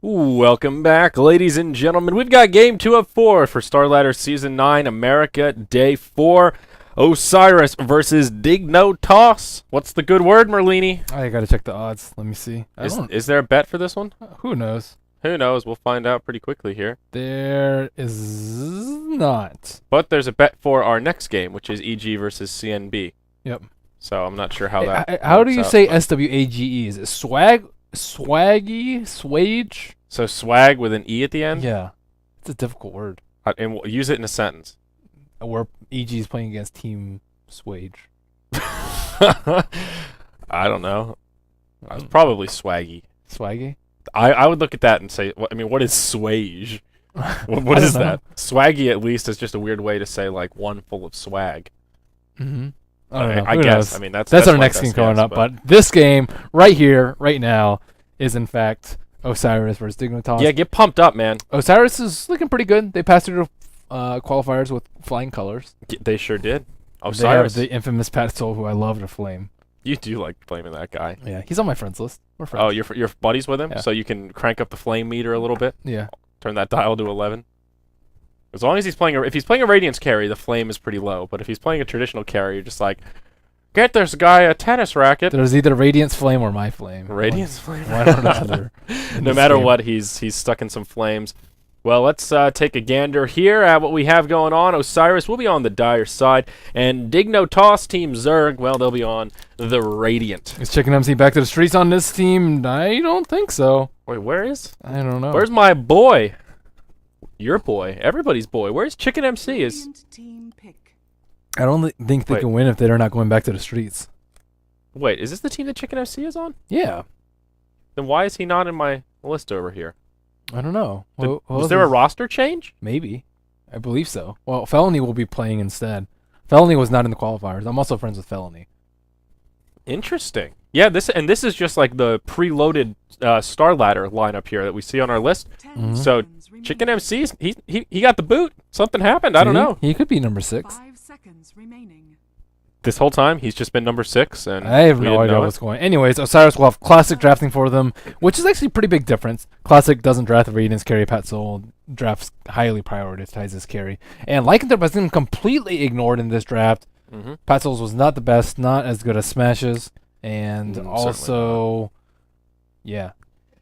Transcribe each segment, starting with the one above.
Welcome back, ladies and gentlemen. We've got game 2 of 4 for Starladder Season 9 America Day 4. Osiris versus Dignotoss. What's the good word, Merlini? I gotta check the odds. Let me see. Is there a bet for this one? Who knows? Who knows? We'll find out pretty quickly here. There is not. But there's a bet for our next game, which is EG versus CNB. Yep. So I'm not sure how that How do works you out, say but- SWAGE? Is it swaggy? Swage? So swag with an E at the end? Yeah. It's a difficult word. And we'll use it in a sentence. Where EG is playing against Team Swage. I don't know. It's probably swaggy. Swaggy? I would look at that and say, what is swage? What I is don't know. that? Swaggy, at least, is just a weird way to say, like, one full of swag. Mm-hmm. I don't know. I Who guess. knows? I mean, that's That's our my next best game coming guess, up. But this game, right here, right now, is in fact Osiris versus Dignotoss. yeah, get pumped up, man. Osiris is looking pretty good. They passed through qualifiers with flying colors. They sure did. They have Osiris. the infamous Pat Soul, who I love to flame. You do like blaming that guy. Yeah, he's on my friends list. We're friends. Oh, you're buddies with him? Yeah. So you can crank up the flame meter a little bit? Yeah. Turn that dial to 11? As long as he's playing if he's playing a Radiance carry, the flame is pretty low. But if he's playing a traditional carry, you're just like, get this guy a tennis racket. There's either Radiance Flame or My Flame. Radiance flame. One or the other. No matter what, he's stuck in some flames. Well, let's take a gander here at what we have going on. Osiris will be on the dire side, and Dignotoss Team Zerg, well, they'll be on the Radiant. Is Chicken MC back to the streets on this team? I don't think so. Wait, where is? I don't know. Where's my boy? Your boy, everybody's boy. Where's Chicken MC? Is I don't think they Wait. can win if they're not going back to the streets. wait, is this the team that Chicken MC is on? Yeah. Then why is he not in my list over here? I don't know. Was there a roster change? Maybe. I believe so. Well, Felony will be playing instead. Felony was not in the qualifiers. I'm also friends with Felony. Interesting. Yeah, this is just like the preloaded Starladder lineup here that we see on our list. Mhm. So Chicken MC's he got the boot. Something happened. I don't know. He could be number 6. 5 seconds remaining. This whole time he's just been number 6, and I have we no didn't idea know what's going on. Anyways, Osiris will have Classic drafting for them, which is actually a pretty big difference. Classic doesn't draft the Radiance carry. Pat Soul drafts highly prioritizes carry. And Lycanthrope has been completely ignored in this draft. Mm-hmm. Pat Soul's was not the best, not as good as Smashes. And Certainly also, yeah,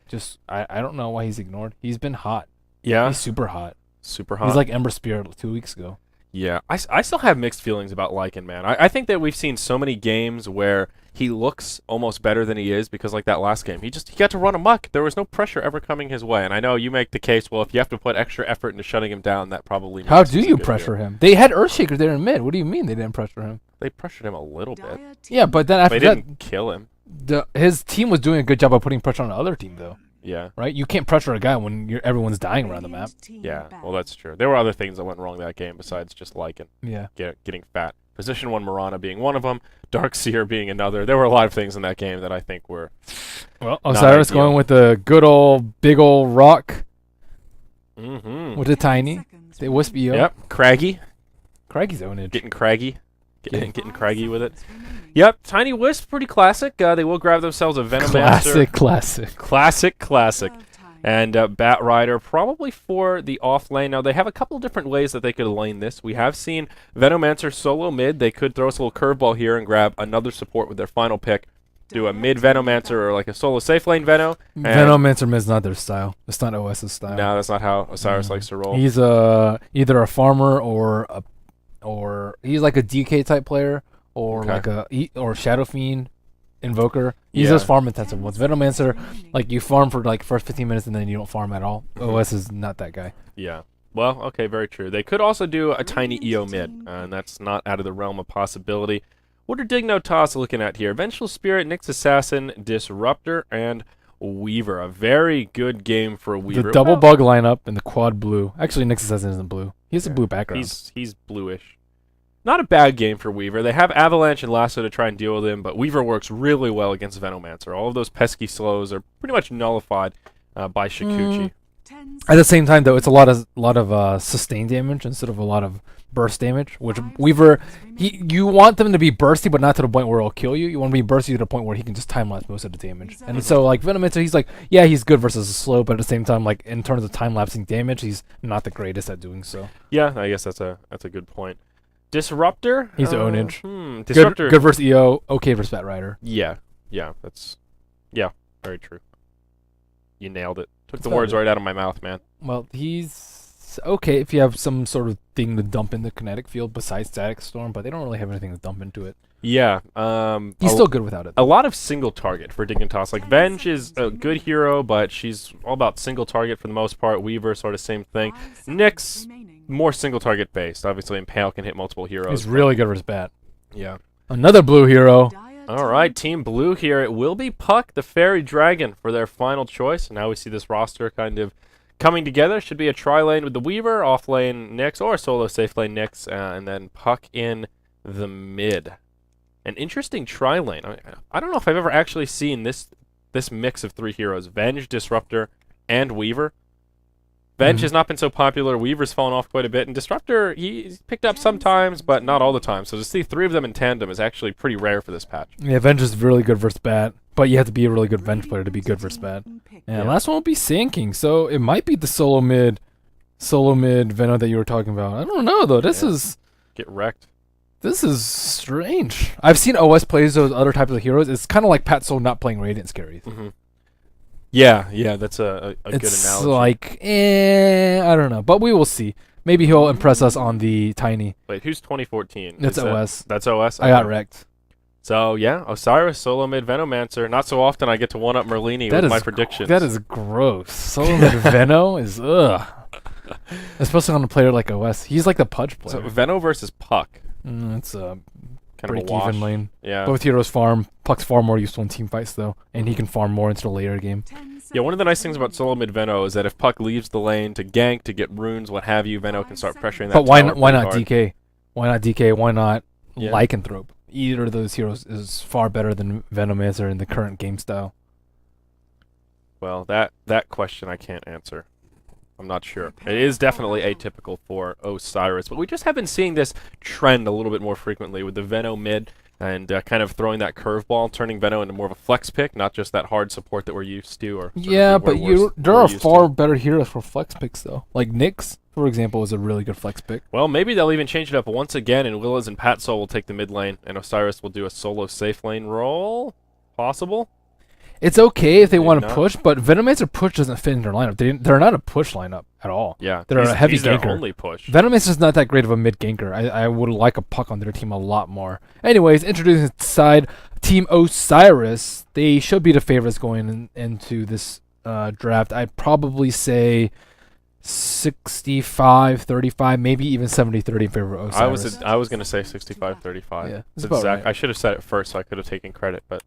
just I don't know why he's ignored. He's been hot. Yeah, He's super hot. super hot. He's like Ember Spirit 2 weeks ago. Yeah, I still have mixed feelings about Lycan, man. I think that we've seen so many games where he looks almost better than he is because, like that last game, he got to run amok. There was no pressure ever coming his way. And I know you make the case, well, if you have to put extra effort into shutting him down, that probably How means do he's a you good pressure deal. him? They had Earthshaker there in mid. What do you mean they didn't pressure him? They pressured him a little bit. Dire Yeah, team but then They after that, didn't kill him. his team was doing a good job of putting pressure on the other team, though. Yeah. Right? You can't pressure a guy when everyone's dying around the map. Radiant team Yeah, back. well, that's true. There were other things that went wrong that game besides just Lycan Yeah. getting fat. Position 1 Mirana being one of them, Darkseer being another. There were a lot of things in that game that I think were Well, Not Osiris ideal. going with the good old big old rock mm-hmm. with the 10 tiny. seconds The Wispy. remaining. Yep, craggy. Craggy's ownage. Getting craggy. Yeah. Getting 5 craggy with it. seconds remaining. Yep, Tiny Wisp, pretty classic. They will grab themselves a Venomancer. Classic. Classic. Serve time. And Bat Rider probably for the off lane. Now, they have a couple different ways that they could lane this. We have seen Venomancer solo mid. They could throw us a little curveball here and grab another support with their final pick. Do a mid Venomancer or like a solo safe lane Veno. And Venomancer is not their style. It's not OS's style. No, that's not how Osiris likes to roll. He's either a farmer or he's like a DK type player or Okay. or Shadow Fiend Invoker. He's Yeah. just farm intensive ones. Venomancer, like you farm for like first 15 minutes and then you don't farm at all. Mhm. OS is not that guy. Yeah. Well, okay, very true. They could also do a tiny EO mid, and that's not out of the realm of possibility. What are Dignotoss looking at here? Vengeful Spirit, Nyx Assassin, Disruptor, and Weaver. A very good game for Weaver. The double Well, bug lineup and the quad blue. Actually, Nyx Assassin isn't blue. He has a Yeah. blue background. He's bluish. Not a bad game for Weaver. They have Avalanche and Lasso to try and deal with him, but Weaver works really well against Venomancer. All of those pesky slows are pretty much nullified by Shikuchi. 10 At the same time, though, it's a lot of sustained damage instead of a lot of burst damage, which Weaver, you want them to be bursty, but not to the point where it'll kill you. You want to be bursty to the point where he can just time lapse most of the damage. And so like Venomancer, he's like, yeah, he's good versus a slow, but at the same time, like in terms of time lapsing damage, he's not the greatest at doing so. Yeah, I guess that's a good point. Disruptor. He's ownage. Disruptor. Good versus EO. Okay versus Bat Rider. Yeah, that's very true. You nailed it. Took the words right out of my mouth, man. Well, he's okay if you have some sort of thing to dump in the kinetic field besides Static Storm, but they don't really have anything to dump into it. Yeah. He's still good without it. A lot of single target for Dignotoss. Like, Venge is a good hero, but she's all about single target for the most part. Weaver, sort of same thing. Nyx, more single target based. Obviously, Impale can hit multiple heroes. He's really good versus Bat. Yeah. Another blue hero. All right, Team Blue here. It will be Puck, the Fairy Dragon, for their final choice. Now we see this roster kind of coming together. Should be a tri-lane with the Weaver, off-lane Nyx, or a solo safe lane Nyx, and then Puck in the mid. An interesting tri-lane. I don't know if I've ever actually seen this mix of three heroes, Venge, Disruptor, and Weaver. Venge has not been so popular. Weaver's fallen off quite a bit. And Disruptor, he's picked up sometimes, but not all the time. So to see three of them in tandem is actually pretty rare for this patch. Yeah, Venge is really good versus Bat, but you have to be a really good Venge player to be good versus Bat. And last one will be Sand King, so it might be the solo mid Venom that you were talking about. I don't know, though. This is... Get wrecked. This is strange. I've seen OS plays those other types of heroes. It's kind of like Pat Soul not playing Radiant Scaries. Yeah, that's a good analogy. It's like, I don't know. But we will see. Maybe he'll impress us on the Tiny. Wait, who's 2014? That's OS. That's OS? I got wrecked. So, yeah, Osiris, solo mid Venomancer. Not so often I get to one-up Merlini with my predictions. That is gross. Solo mid Veno is, ugh. Especially on a player like OS. He's like the Pudge player. So, Veno versus Puck. It's a kind break of a wash. even lane. Yeah. Both heroes farm. Puck's far more useful in team fights, though. And he can farm more into the later game. Yeah, one of the nice things about solo mid Veno is that if Puck leaves the lane to gank, to get runes, what have you, Veno can start pressuring that. But why not hard. DK? Why not DK? Why not Lycanthrope? Either of those heroes is far better than Venomancer in the current game style. Well, that question I can't answer. I'm not sure. It is definitely atypical for Osiris, but we just have been seeing this trend a little bit more frequently with the Veno mid and kind of throwing that curveball, turning Veno into more of a flex pick, not just that hard support that we're used to. Or yeah, but there are far better heroes for flex picks, though. Like Nyx, for example, is a really good flex pick. Well, maybe they'll even change it up once again, and Willis and Pat Soul will take the mid lane, and Osiris will do a solo safe lane role. Possible? It's okay if they want to not. push, but Venomancer push doesn't fit in their lineup. They're not a push lineup at all. Yeah, they're a heavy he's ganker. Their only push. Venomancer's not that great of a mid ganker. I would like a Puck on their team a lot more. Anyways, introducing side Team Osiris. They should be the favorites going into this draft. I'd probably say 65-35, maybe even 70-30 in favor of Osiris. I was going to say 65-35. Yeah, that's right. I should have said it first, so I could have taken credit, but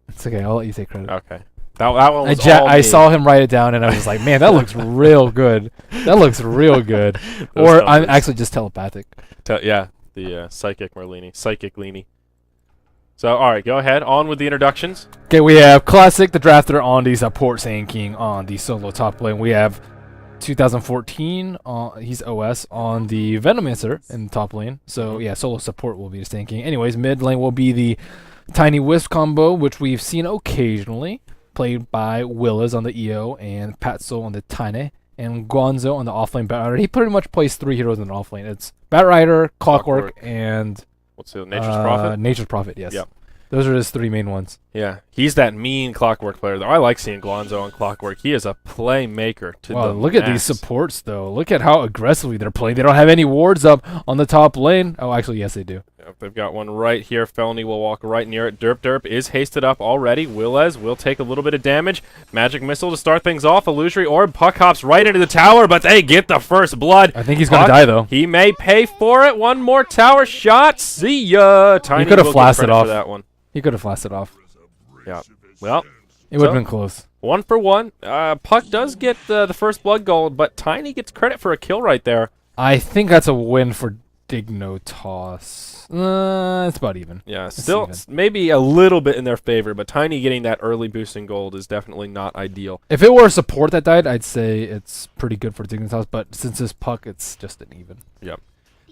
it's okay. I'll let you take credit. Okay. That one was I saw him write it down, and I was like, man, that looks real good. That looks real good. Or I'm actually just telepathic. Yeah, the Psychic Merlini. Psychic Leany. So, all right, go ahead. On with the introductions. Okay, we have Classic, the Drafter, on the support Sand King on the solo top lane. We have 2014, he's OS on the Venomancer in the top lane. So, yeah, solo support will be the Sand King. Anyways, mid lane will be the Tiny Wisp combo, which we've seen occasionally, played by Willis on the EO and Patso on the Tiny, and Guanzo on the offlane Bat Rider. He pretty much plays three heroes in the offlane. It's Bat Rider, Clockwork, and what's the Nature's Prophet? Nature's Prophet, yes. Yep. Those are his three main ones. Yeah, he's that mean Clockwork player, though. I like seeing Guanzo on Clockwork. He is a playmaker to the look at these supports, though. Look at how aggressively they're playing. They don't have any wards up on the top lane. Oh, actually, yes, they do. Yep, they've got one right here. Felony will walk right near it. Derp is hasted up already. Willez will take a little bit of damage. Magic Missile to start things off. Illusory Orb. Puck hops right into the tower, but they get the first blood. I think he's going to die, though. He may pay for it. One more tower shot. See ya. Tiny he could have flashed it off. For that one. He could have flashed it off. Yeah. Well, it would have been close. 1 for 1. Puck does get the first blood gold, but Tiny gets credit for a kill right there. I think that's a win for Dignotoss. It's about even. Yeah, still maybe a little bit in their favor, but Tiny getting that early boosting gold is definitely not ideal. If it were a support that died, I'd say it's pretty good for Dignotoss, but since it's Puck, it's just an even. Yep.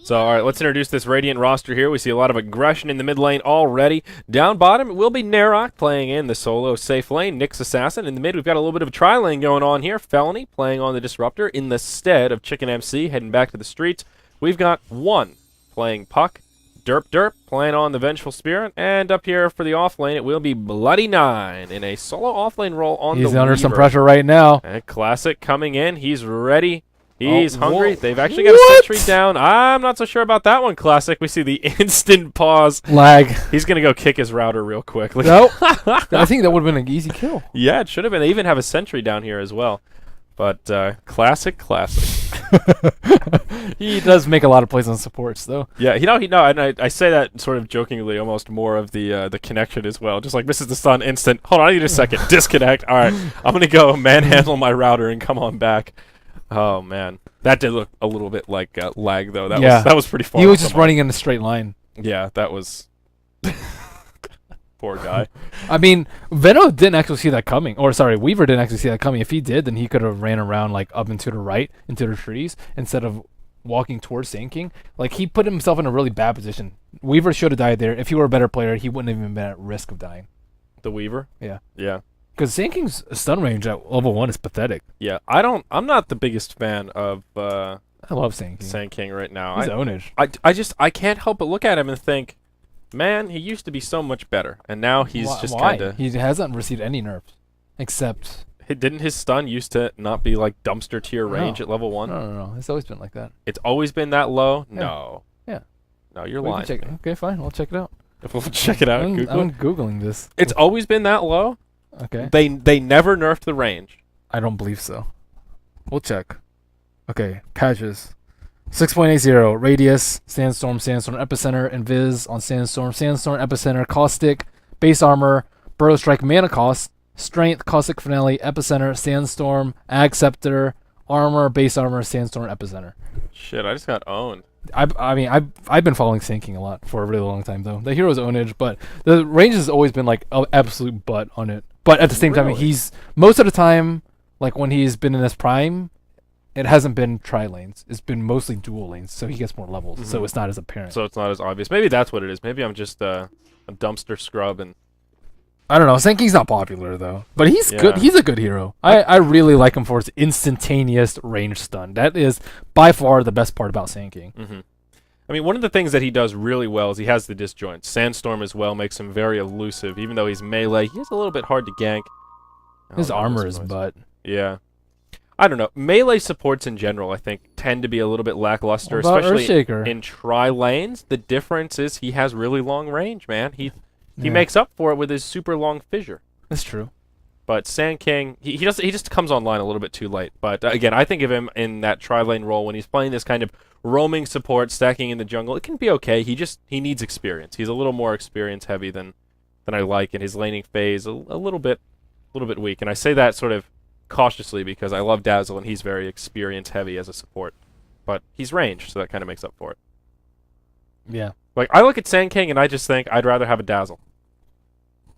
So, all right, let's introduce this Radiant roster here. We see a lot of aggression in the mid lane already. Down bottom, it will be Narok playing in the solo safe lane. Nyx Assassin. In the mid, we've got a little bit of a tri-lane going on here. Felony playing on the Disruptor in the stead of Chicken MC, heading back to the streets. We've got One playing Puck. Derp playing on the Vengeful Spirit. And up here for the off lane, it will be Bloody Nine in a solo off lane role on the He's under some Weaver. pressure right now. And Classic coming in. He's ready. He's hungry. Whoa. They've actually got a sentry down. I'm not so sure about that one, Classic. We see the instant pause. Lag. He's going to go kick his router real quick. Nope. I think that would have been an easy kill. Yeah, it should have been. They even have a sentry down here as well. But Classic. He does make a lot of plays on supports, though. Yeah, and I say that sort of jokingly, almost more of the connection as well. Just like misses the stun instant. Hold on, I need a second. Disconnect. All right, I'm going to go manhandle my router and come on back. Oh man, that did look a little bit like lag though. That was pretty far. He was just running in a straight line. Yeah, that was poor guy. I mean, Venom didn't actually see that coming. Or sorry, Weaver didn't actually see that coming. If he did, then he could have ran around like up and to the right into the trees instead of walking towards Sand King. Like he put himself in a really bad position. Weaver should have died there. If he were a better player, he wouldn't have even been at risk of dying. The Weaver. Yeah. Yeah. Because Sand King's stun range at level 1 is pathetic. Yeah, I'm not the biggest fan of I love Sand King. Sand King right now. He's ownage. I can't help but look at him and think, man, he used to be so much better, and now he's just kind of. He hasn't received any nerfs, except. Didn't his stun used to not be like dumpster tier range at level 1? No. It's always been like that. It's always been that low. Yeah. No. Yeah. No, you're We can lying. check it. Okay, fine. We'll check it out. We'll check it out. I'm Google it. Googling this. It's always been that low. Okay. They never nerfed the range. I don't believe so. We'll check. Okay, patches. 6.80 radius, sandstorm, epicenter, invis on sandstorm, epicenter, caustic, base armor, burrow strike, mana cost, strength, caustic finale, epicenter, sandstorm, ag scepter, armor, base armor, sandstorm, epicenter. Shit, I just got owned. I've been following Sand King a lot for a really long time though. The hero's ownage, but the range has always been like an absolute butt on it. But at the same time, he's most of the time, like when he's been in his prime, it hasn't been tri-lanes. It's been mostly dual lanes, so he gets more levels. So it's not as apparent. So it's not as obvious. Maybe that's what it is. Maybe I'm just a dumpster scrub and. I don't know. Sand King's not popular though, but he's Yeah. good. He's a good hero. I really like him for his instantaneous range stun. That is by far the best part about Sand King. Mm-hmm. I mean, one of the things that he does really well is he has the disjoints. Sandstorm as well makes him very elusive. Even though he's melee, he's a little bit hard to gank. His Oh, armor this is noise. butt. Yeah. I don't know. Melee supports in general, I think, tend to be a little bit lackluster, What about especially Earthshaker? in tri-lanes. The difference is he has really long range, man. He Yeah. makes up for it with his super long fissure. That's true. But Sand King, he just comes online a little bit too late. But again, I think of him in that tri-lane role when he's playing this kind of roaming support, stacking in the jungle. It can be okay. He needs experience. He's a little more experience heavy than I like, and his laning phase a little bit weak. And I say that sort of cautiously because I love Dazzle and he's very experience heavy as a support. But he's ranged, so that kind of makes up for it. Yeah. Like I look at Sand King and I just think I'd rather have a Dazzle.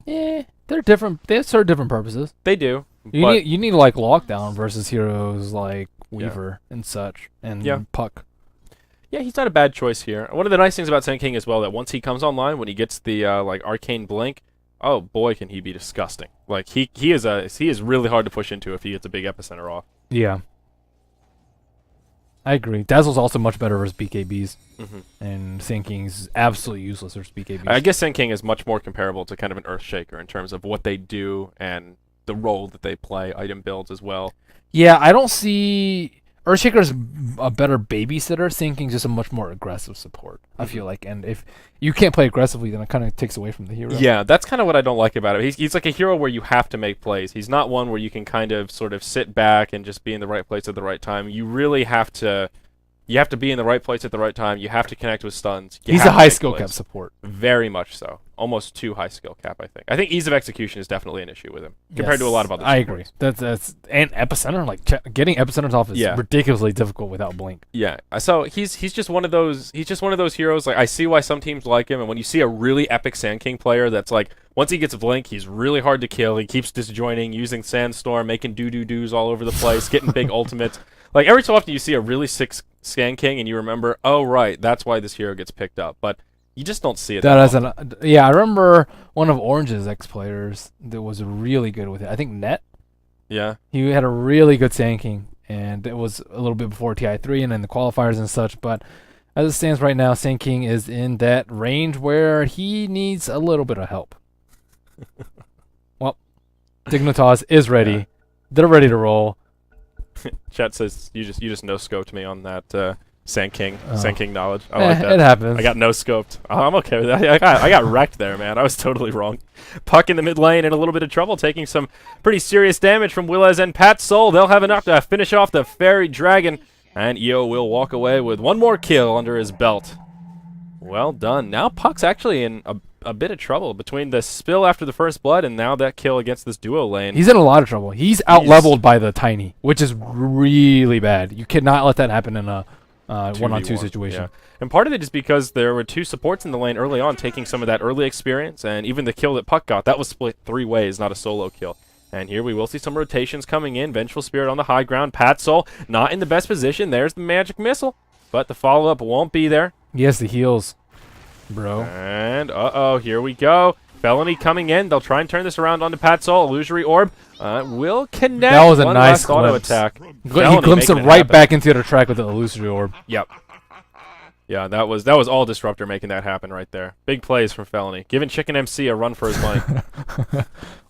Yeah, they're different. They serve different purposes. They do. You need like lockdown versus heroes like Weaver and such and Puck. Yeah, he's not a bad choice here. One of the nice things about Sand King as well that once he comes online, when he gets the like arcane blink, oh boy, can he be disgusting! Like he is really hard to push into if he gets a big epicenter off. Yeah, I agree. Dazzle's also much better versus BKBs, Mm-hmm. and Sand King's absolutely useless versus BKBs. I guess Sand King is much more comparable to kind of an Earthshaker in terms of what they do and the role that they play, item builds as well. Yeah, I don't see Earthshaker's a better babysitter. Sand King's just a much more aggressive support. I feel like, and if you can't play aggressively, then it kind of takes away from the hero. Yeah, that's kind of what I don't like about it. He's like a hero where you have to make plays. He's not one where you can kind of sort of sit back and just be in the right place at the right time. You really have to. You have to be in the right place at the right time. You have to connect with stuns. He's a high skill cap support. Very much so. Almost too high skill cap, I think. I think ease of execution is definitely an issue with him compared to a lot of other I supports. agree. That's and epicenter, like getting epicenters off is ridiculously difficult without blink. Yeah. So he's just one of those heroes. Like I see why some teams like him, and when you see a really epic Sand King player that's like once he gets a blink, he's really hard to kill. He keeps disjoining, using Sandstorm, making do-do-dos all over the place, getting big ultimates. Like, every so often you see a really sick Sand King and you remember, oh, right, that's why this hero gets picked up. But you just don't see it That that as often. yeah, I remember one of Orange's ex-players that was really good with it. I think Net. Yeah. He had a really good Sand King, and it was a little bit before TI3 and then the qualifiers and such. But as it stands right now, Sand King is in that range where he needs a little bit of help. Well, Dignotoss is ready. Yeah. They're ready to roll. Chat says you just no scoped me on that Sand King knowledge. I Eh, like that. it happens. I got no scoped. I'm okay with that. I got wrecked there, man. I was totally wrong. Puck in the mid lane in a little bit of trouble, taking some pretty serious damage from Willez and Pat Soul. They'll have enough to finish off the Fairy Dragon, and EO will walk away with one more kill under his belt. Well done. Now Puck's actually in a bit of trouble between the spill after the first blood and now that kill against this duo lane. He's in a lot of trouble. He's out-leveled by the Tiny, which is really bad. You cannot let that happen in a 1-on-2 situation. Yeah. And part of it is because there were 2 supports in the lane early on, taking some of that early experience, and even the kill that Puck got, that was split 3 ways, not a solo kill. And here we will see some rotations coming in. Vengeful Spirit on the high ground. Pat Soul not in the best position. There's the magic missile, but the follow-up won't be there. He has the heals, bro. And, uh-oh, here we go. Felony coming in. They'll try and turn this around onto Pat Soul. Illusory Orb will connect. That was a One nice last auto glimpse. attack. He Felony glimpsed it making right happen. back into the track with the Illusory Orb. Yep. Yeah, that was all Disruptor making that happen right there. Big plays from Felony. Giving Chicken MC a run for his money.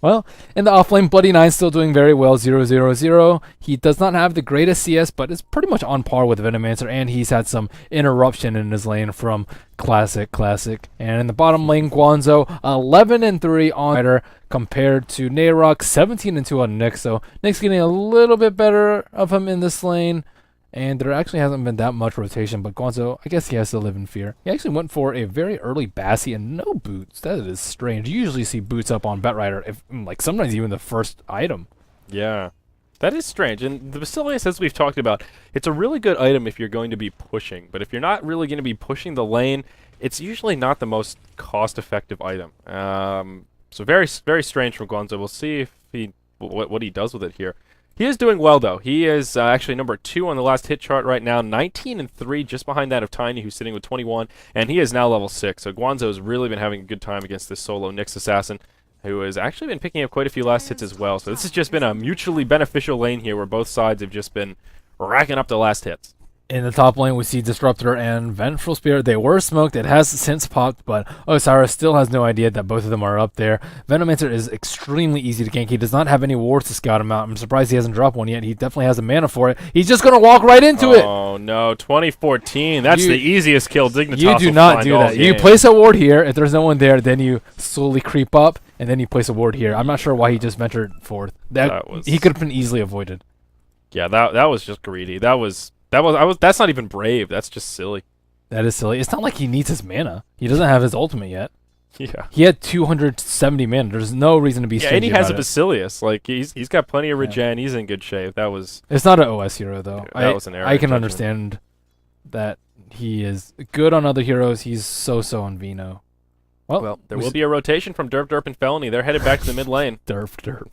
Well, in the offlane, Bloody 9 still doing very well, 0-0-0. He does not have the greatest CS, but is pretty much on par with Venomancer, and he's had some interruption in his lane from Classic. And in the bottom lane, Guanzo, 11-3 on Rider compared to Nayrok, 17-2 on Nick. So Nick's getting a little bit better of him in this lane. And there actually hasn't been that much rotation, but Guanzo, I guess he has to live in fear. He actually went for a very early Bassi and no boots. That is strange. You usually see boots up on Batrider, if like sometimes even the first item. Yeah. That is strange. And the Basilius, as we've talked about, it's a really good item if you're going to be pushing. But if you're not really going to be pushing the lane, it's usually not the most cost-effective item. So very, very strange from Guanzo. We'll see if what he does with it here. He is doing well, though. He is actually number 2 on the last hit chart right now, 19-3, just behind that of Tiny, who's sitting with 21, and he is now level 6. So Guanzo has really been having a good time against this solo Nyx Assassin, who has actually been picking up quite a few last hits as well. So this has just been a mutually beneficial lane here, where both sides have just been racking up the last hits. In the top lane, we see Disruptor and Vengeful Spirit. They were smoked. It has since popped, but Osiris still has no idea that both of them are up there. Venomancer is extremely easy to gank. He does not have any wards to scout him out. I'm surprised he hasn't dropped one yet. He definitely has the mana for it. He's just going to walk right into it. Oh, no. 2014. That's the easiest kill Dignotoss You do will not find do all that. You game. place a ward here. If there's no one there, then you slowly creep up, and then you place a ward here. I'm not sure why he just ventured forth. He could have been easily avoided. Yeah, that was just greedy. That's not even brave. That's just silly. That is silly. It's not like he needs his mana. He doesn't have his ultimate yet. Yeah. He had 270 mana. There's no reason to be stingy and he has a about it. Basilius. Like he's got plenty of regen. He's in good shape. That was It's not an OS hero though. That was an error I can in judgment. understand that he is good on other heroes. He's so on Vino. Well, there will be a rotation from Derp and Felony. They're headed back to the mid lane. Derp. Derp.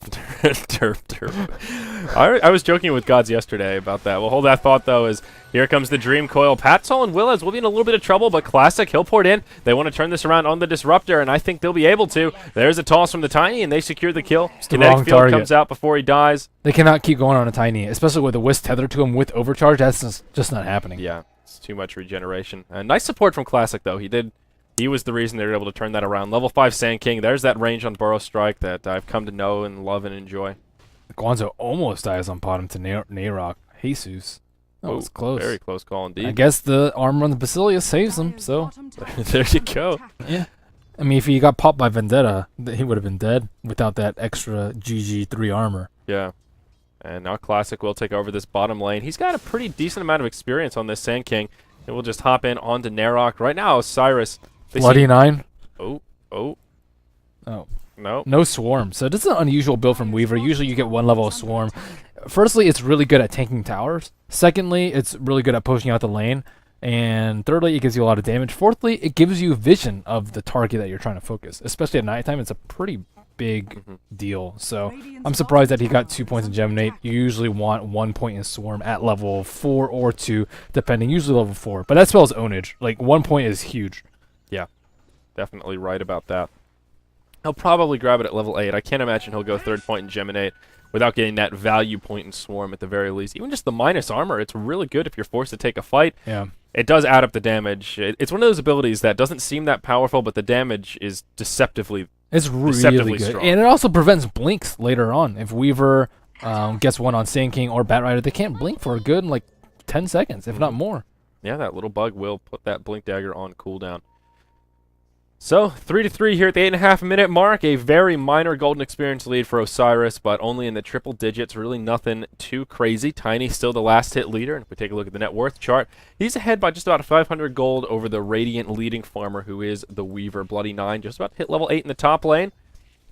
I was joking with Gods yesterday about that. We'll hold that thought, though, as here comes the Dream Coil. Patsol and Willez will be in a little bit of trouble, but Classic, he'll port in. They want to turn this around on the Disruptor, and I think they'll be able to. There's a toss from the Tiny, and they secure the kill. the wrong Kinetic Field target. comes out before he dies. They cannot keep going on a Tiny, especially with a Wisp tethered to him with overcharge. That's just not happening. Yeah, it's too much regeneration. Nice support from Classic, though. He was the reason they were able to turn that around. Level 5 Sand King. There's that range on Burrow Strike that I've come to know and love and enjoy. Guanzo almost dies on bottom to Nayrok. Jesus. That was close. Very close call indeed. I guess the armor on the Basilius saves him, so. There you go. Yeah. I mean, if he got popped by Vendetta, he would have been dead without that extra GG3 armor. Yeah. And now Classic will take over this bottom lane. He's got a pretty decent amount of experience on this Sand King. And we'll just hop in onto Nayrok. Right now, Osiris. Bloody 9? Oh. No. No swarm. So this is an unusual build from Weaver. Usually you get one level of swarm. Firstly, it's really good at tanking towers. Secondly, it's really good at pushing out the lane. And thirdly, it gives you a lot of damage. Fourthly, it gives you vision of the target that you're trying to focus. Especially at nighttime, it's a pretty big deal. So I'm surprised that he got 2 points in Geminate. You usually want 1 point in Swarm at level 4 or 2, depending. Usually level 4. But that spells ownage. Like, 1 point is huge. Yeah, definitely right about that. He'll probably grab it at level 8. I can't imagine he'll go 3rd point in Geminate without getting that value point in Swarm at the very least. Even just the minus armor, it's really good if you're forced to take a fight. Yeah. It does add up the damage. It's one of those abilities that doesn't seem that powerful, but the damage is deceptively really good. strong. And it also prevents blinks later on. If Weaver gets one on Sand King or Bat Rider, they can't blink for a good, like, 10 seconds, if not more. Yeah, that little bug will put that Blink Dagger on cooldown. So, 3-3 here at the 8.5-minute mark. A very minor golden experience lead for Osiris, but only in the triple digits. Really nothing too crazy. Tiny still the last hit leader. And if we take a look at the net worth chart, he's ahead by just about 500 gold over the Radiant leading farmer, who is the Weaver. Bloody 9, just about to hit level 8 in the top lane.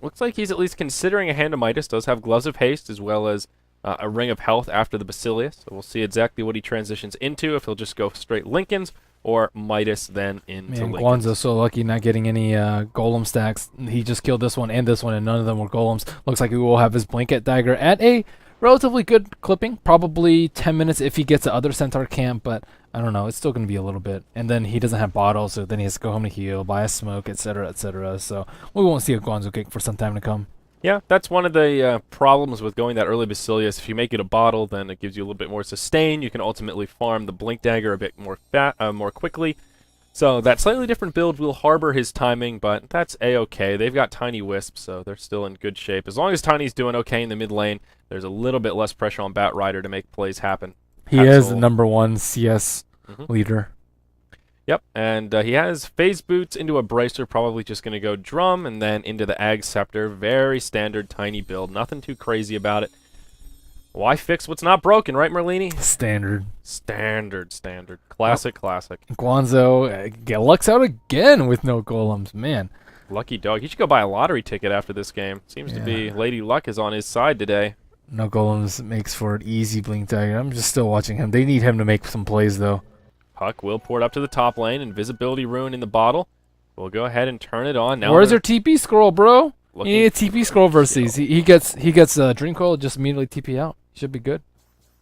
Looks like he's at least considering a Hand of Midas. Does have Gloves of Haste as well as a Ring of Health after the Basilius. So we'll see exactly what he transitions into, if he'll just go straight Lincolns or Midas then into Man, Lincolns. Guanzo's so lucky not getting any golem stacks. He just killed this one, and none of them were golems. Looks like he will have his Blanket Dagger at a relatively good clipping. Probably 10 minutes if he gets the other Centaur camp, but I don't know. It's still going to be a little bit. And then he doesn't have bottles, so then he has to go home to heal, buy a smoke, etc., etc. So we won't see a Guanzo kick for some time to come. Yeah, that's one of the problems with going that early Basilius. If you make it a bottle, then it gives you a little bit more sustain. You can ultimately farm the Blink Dagger a bit more more quickly. So that slightly different build will harbor his timing, but that's A-okay. They've got Tiny Wisp, so they're still in good shape. As long as Tiny's doing okay in the mid lane, there's a little bit less pressure on Bat Rider to make plays happen. He is the #1 CS leader. Yep, and he has Phase Boots into a Bracer, probably just going to go Drum, and then into the Ag Scepter. Very standard Tiny build, nothing too crazy about it. Why fix what's not broken, right, Merlini? Standard. Standard. Classic. Guanzo lucks out again with no golems. Man. Lucky dog. He should go buy a lottery ticket after this game. Seems to be Lady Luck is on his side today. No golems makes for an easy Blink Dagger. I'm just still watching him. They need him to make some plays, though. Puck will pour it up to the top lane. Invisibility rune in the bottle. We'll go ahead and turn it on. Now where's your TP scroll, bro? You need a TP scroll versus. Yo. He gets Dream Coil, just immediately TP out. Should be good.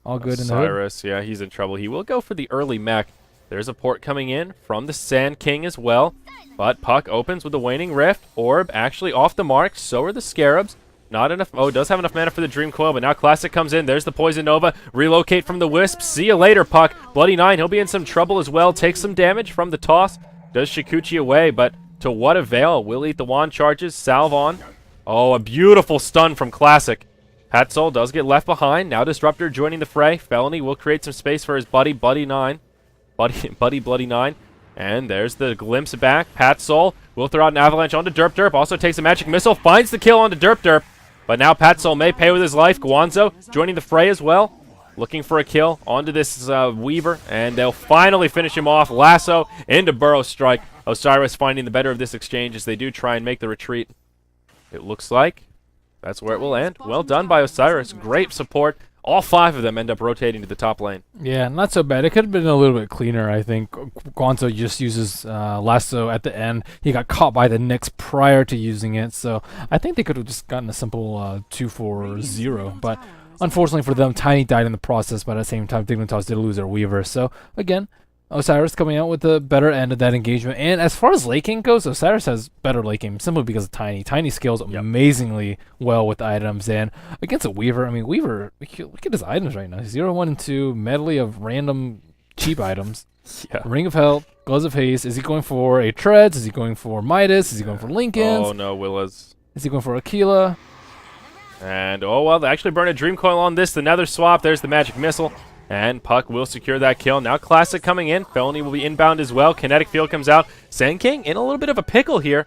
All good in the hood. Osiris, yeah, he's in trouble. He will go for the early mech. There's a port coming in from the Sand King as well. But Puck opens with the Waning Rift. Orb actually off the mark. So are the Scarabs. Not enough. Oh, does have enough mana for the Dream Coil, but now Classic comes in. There's the Poison Nova. Relocate from the Wisp. See you later, Puck. Bloody 9, he'll be in some trouble as well. Takes some damage from the toss. Does Shikuchi away, but to what avail? Will eat the wand charges. Salve on. Oh, a beautiful stun from Classic. Patsol does get left behind. Now Disruptor joining the fray. Felony will create some space for his buddy, Bloody 9. And there's the glimpse back. Patsol will throw out an avalanche onto Derp. Also takes a magic missile. Finds the kill onto Derp. But now Patsol may pay with his life. Guanzo joining the fray as well. Looking for a kill onto this Weaver. And they'll finally finish him off. Lasso into Burrow Strike. Osiris finding the better of this exchange as they do try and make the retreat. It looks like that's where it will end. Well done by Osiris. Great support. All 5 of them end up rotating to the top lane. Yeah, not so bad. It could have been a little bit cleaner, I think. Guanzo just uses Lasso at the end. He got caught by the Nyx prior to using it, so I think they could have just gotten a simple 2-4-0. But unfortunately for them, Tiny died in the process, but at the same time, Dignotoss did lose their Weaver. So, again, Osiris coming out with the better end of that engagement. And as far as late game goes, Osiris has better late game simply because of Tiny. Tiny scales amazingly well with items. And against a Weaver, I mean, Weaver, look at his items right now. 0, 1, and 2, medley of random cheap items. Yeah. Ring of Health, Gloves of Haste. Is he going for a Treads? Is he going for Midas? Is he going for Lincolns? Oh, no, Willas. Is he going for Aquila? And, oh, well, they actually burn a Dream Coil on this. The Nether Swap. There's the Magic Missile. And Puck will secure that kill. Now Classic coming in. Felony will be inbound as well. Kinetic Field comes out. Sand King in a little bit of a pickle here.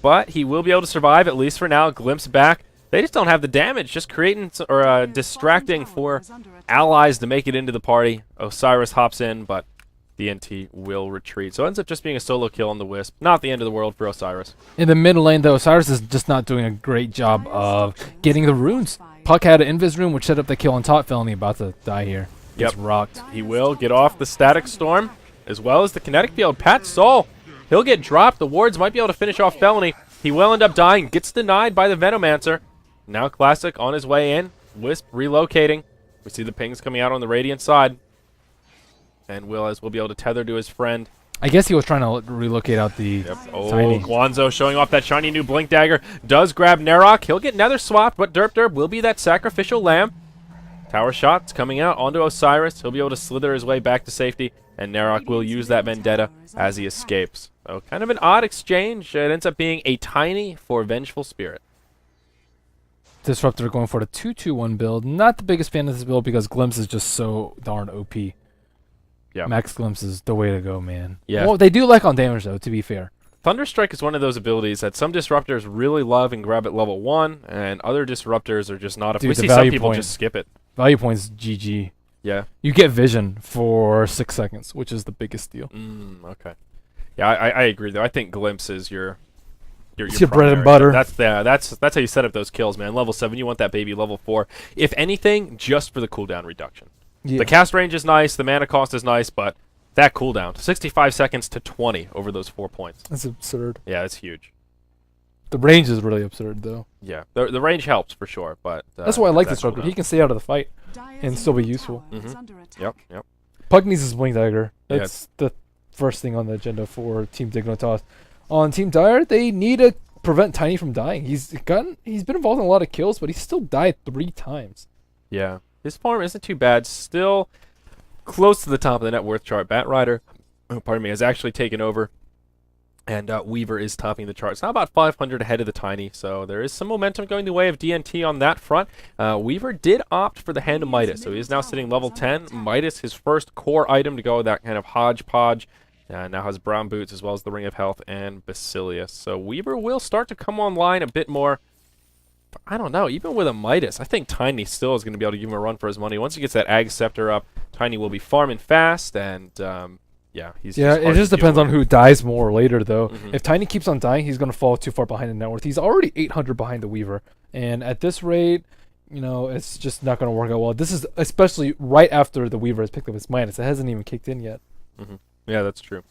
But he will be able to survive, at least for now. Glimpse back. They just don't have the damage. Just creating or distracting for allies to make it into the party. Osiris hops in, but DNT will retreat. So it ends up just being a solo kill on the Wisp. Not the end of the world for Osiris. In the mid lane, though, Osiris is just not doing a great job of getting the runes. Puck had an Invis Rune, which set up the kill on top. Felony about to die here. Gets rocked. He will get off the Static Storm, as well as the Kinetic Field. Patsol, he'll get dropped. The wards might be able to finish off Felony. He will end up dying. Gets denied by the Venomancer. Now Classic on his way in. Wisp relocating. We see the pings coming out on the Radiant side. And will be able to tether to his friend. I guess he was trying to relocate out the Tiny. Guanzo showing off that shiny new Blink Dagger. Does grab Narok. He'll get Nether swapped, but Derp will be that sacrificial lamb. Tower shots coming out onto Osiris. He'll be able to slither his way back to safety. And Narok will use that Vendetta as he escapes. So kind of an odd exchange. It ends up being a Tiny for Vengeful Spirit. Disruptor going for the 2-2-1 build. Not the biggest fan of this build because Glimpse is just so darn OP. Yeah. Max Glimpse is the way to go, man. Yeah. Well, they do like on damage, though, to be fair. Thunderstrike is one of those abilities that some disruptors really love and grab at level 1, and other disruptors are just not. Dude, we the see some value people point. just skip it. Value points, GG. Yeah. You get vision for 6 seconds, which is the biggest deal. Okay. Yeah, I agree, though. I think Glimpse is your bread and butter. That's how you set up those kills, man. Level 7, you want that baby. Level 4, if anything, just for the cooldown reduction. Yeah. The cast range is nice, the mana cost is nice, but that cooldown, 65 seconds to 20 over those 4 points. That's absurd. Yeah, it's huge. The range is really absurd, though. Yeah, the range helps for sure, but that's why I like that Disruptor. cooldown. He can stay out of the fight and still be useful. Yep. Puck needs his Blink Dagger. That's the first thing on the agenda for Team Dignotoss. On Team Dire, they need to prevent Tiny from dying. He's been involved in a lot of kills, but he's still died 3 times. Yeah, his farm isn't too bad. Still close to the top of the net worth chart. Batrider, has actually taken over, and Weaver is topping the chart. It's now about 500 ahead of the Tiny, so there is some momentum going the way of DNT on that front. Weaver did opt for the Hand of Midas, so he is now sitting level 10. Midas, his first core item to go with that kind of hodgepodge. Now has Brown Boots as well as the Ring of Health and Basilius. So Weaver will start to come online a bit more. But I don't know, even with a Midas, I think Tiny still is going to be able to give him a run for his money. Once he gets that Ag Scepter up, Tiny will be farming fast, and he's it just depends on who dies more later, though. Mm-hmm. If Tiny keeps on dying, he's going to fall too far behind the net worth. He's already 800 behind the Weaver, and at this rate, it's just not going to work out well. This is especially right after the Weaver has picked up his Midas. It hasn't even kicked in yet. Mm-hmm. Yeah, that's true.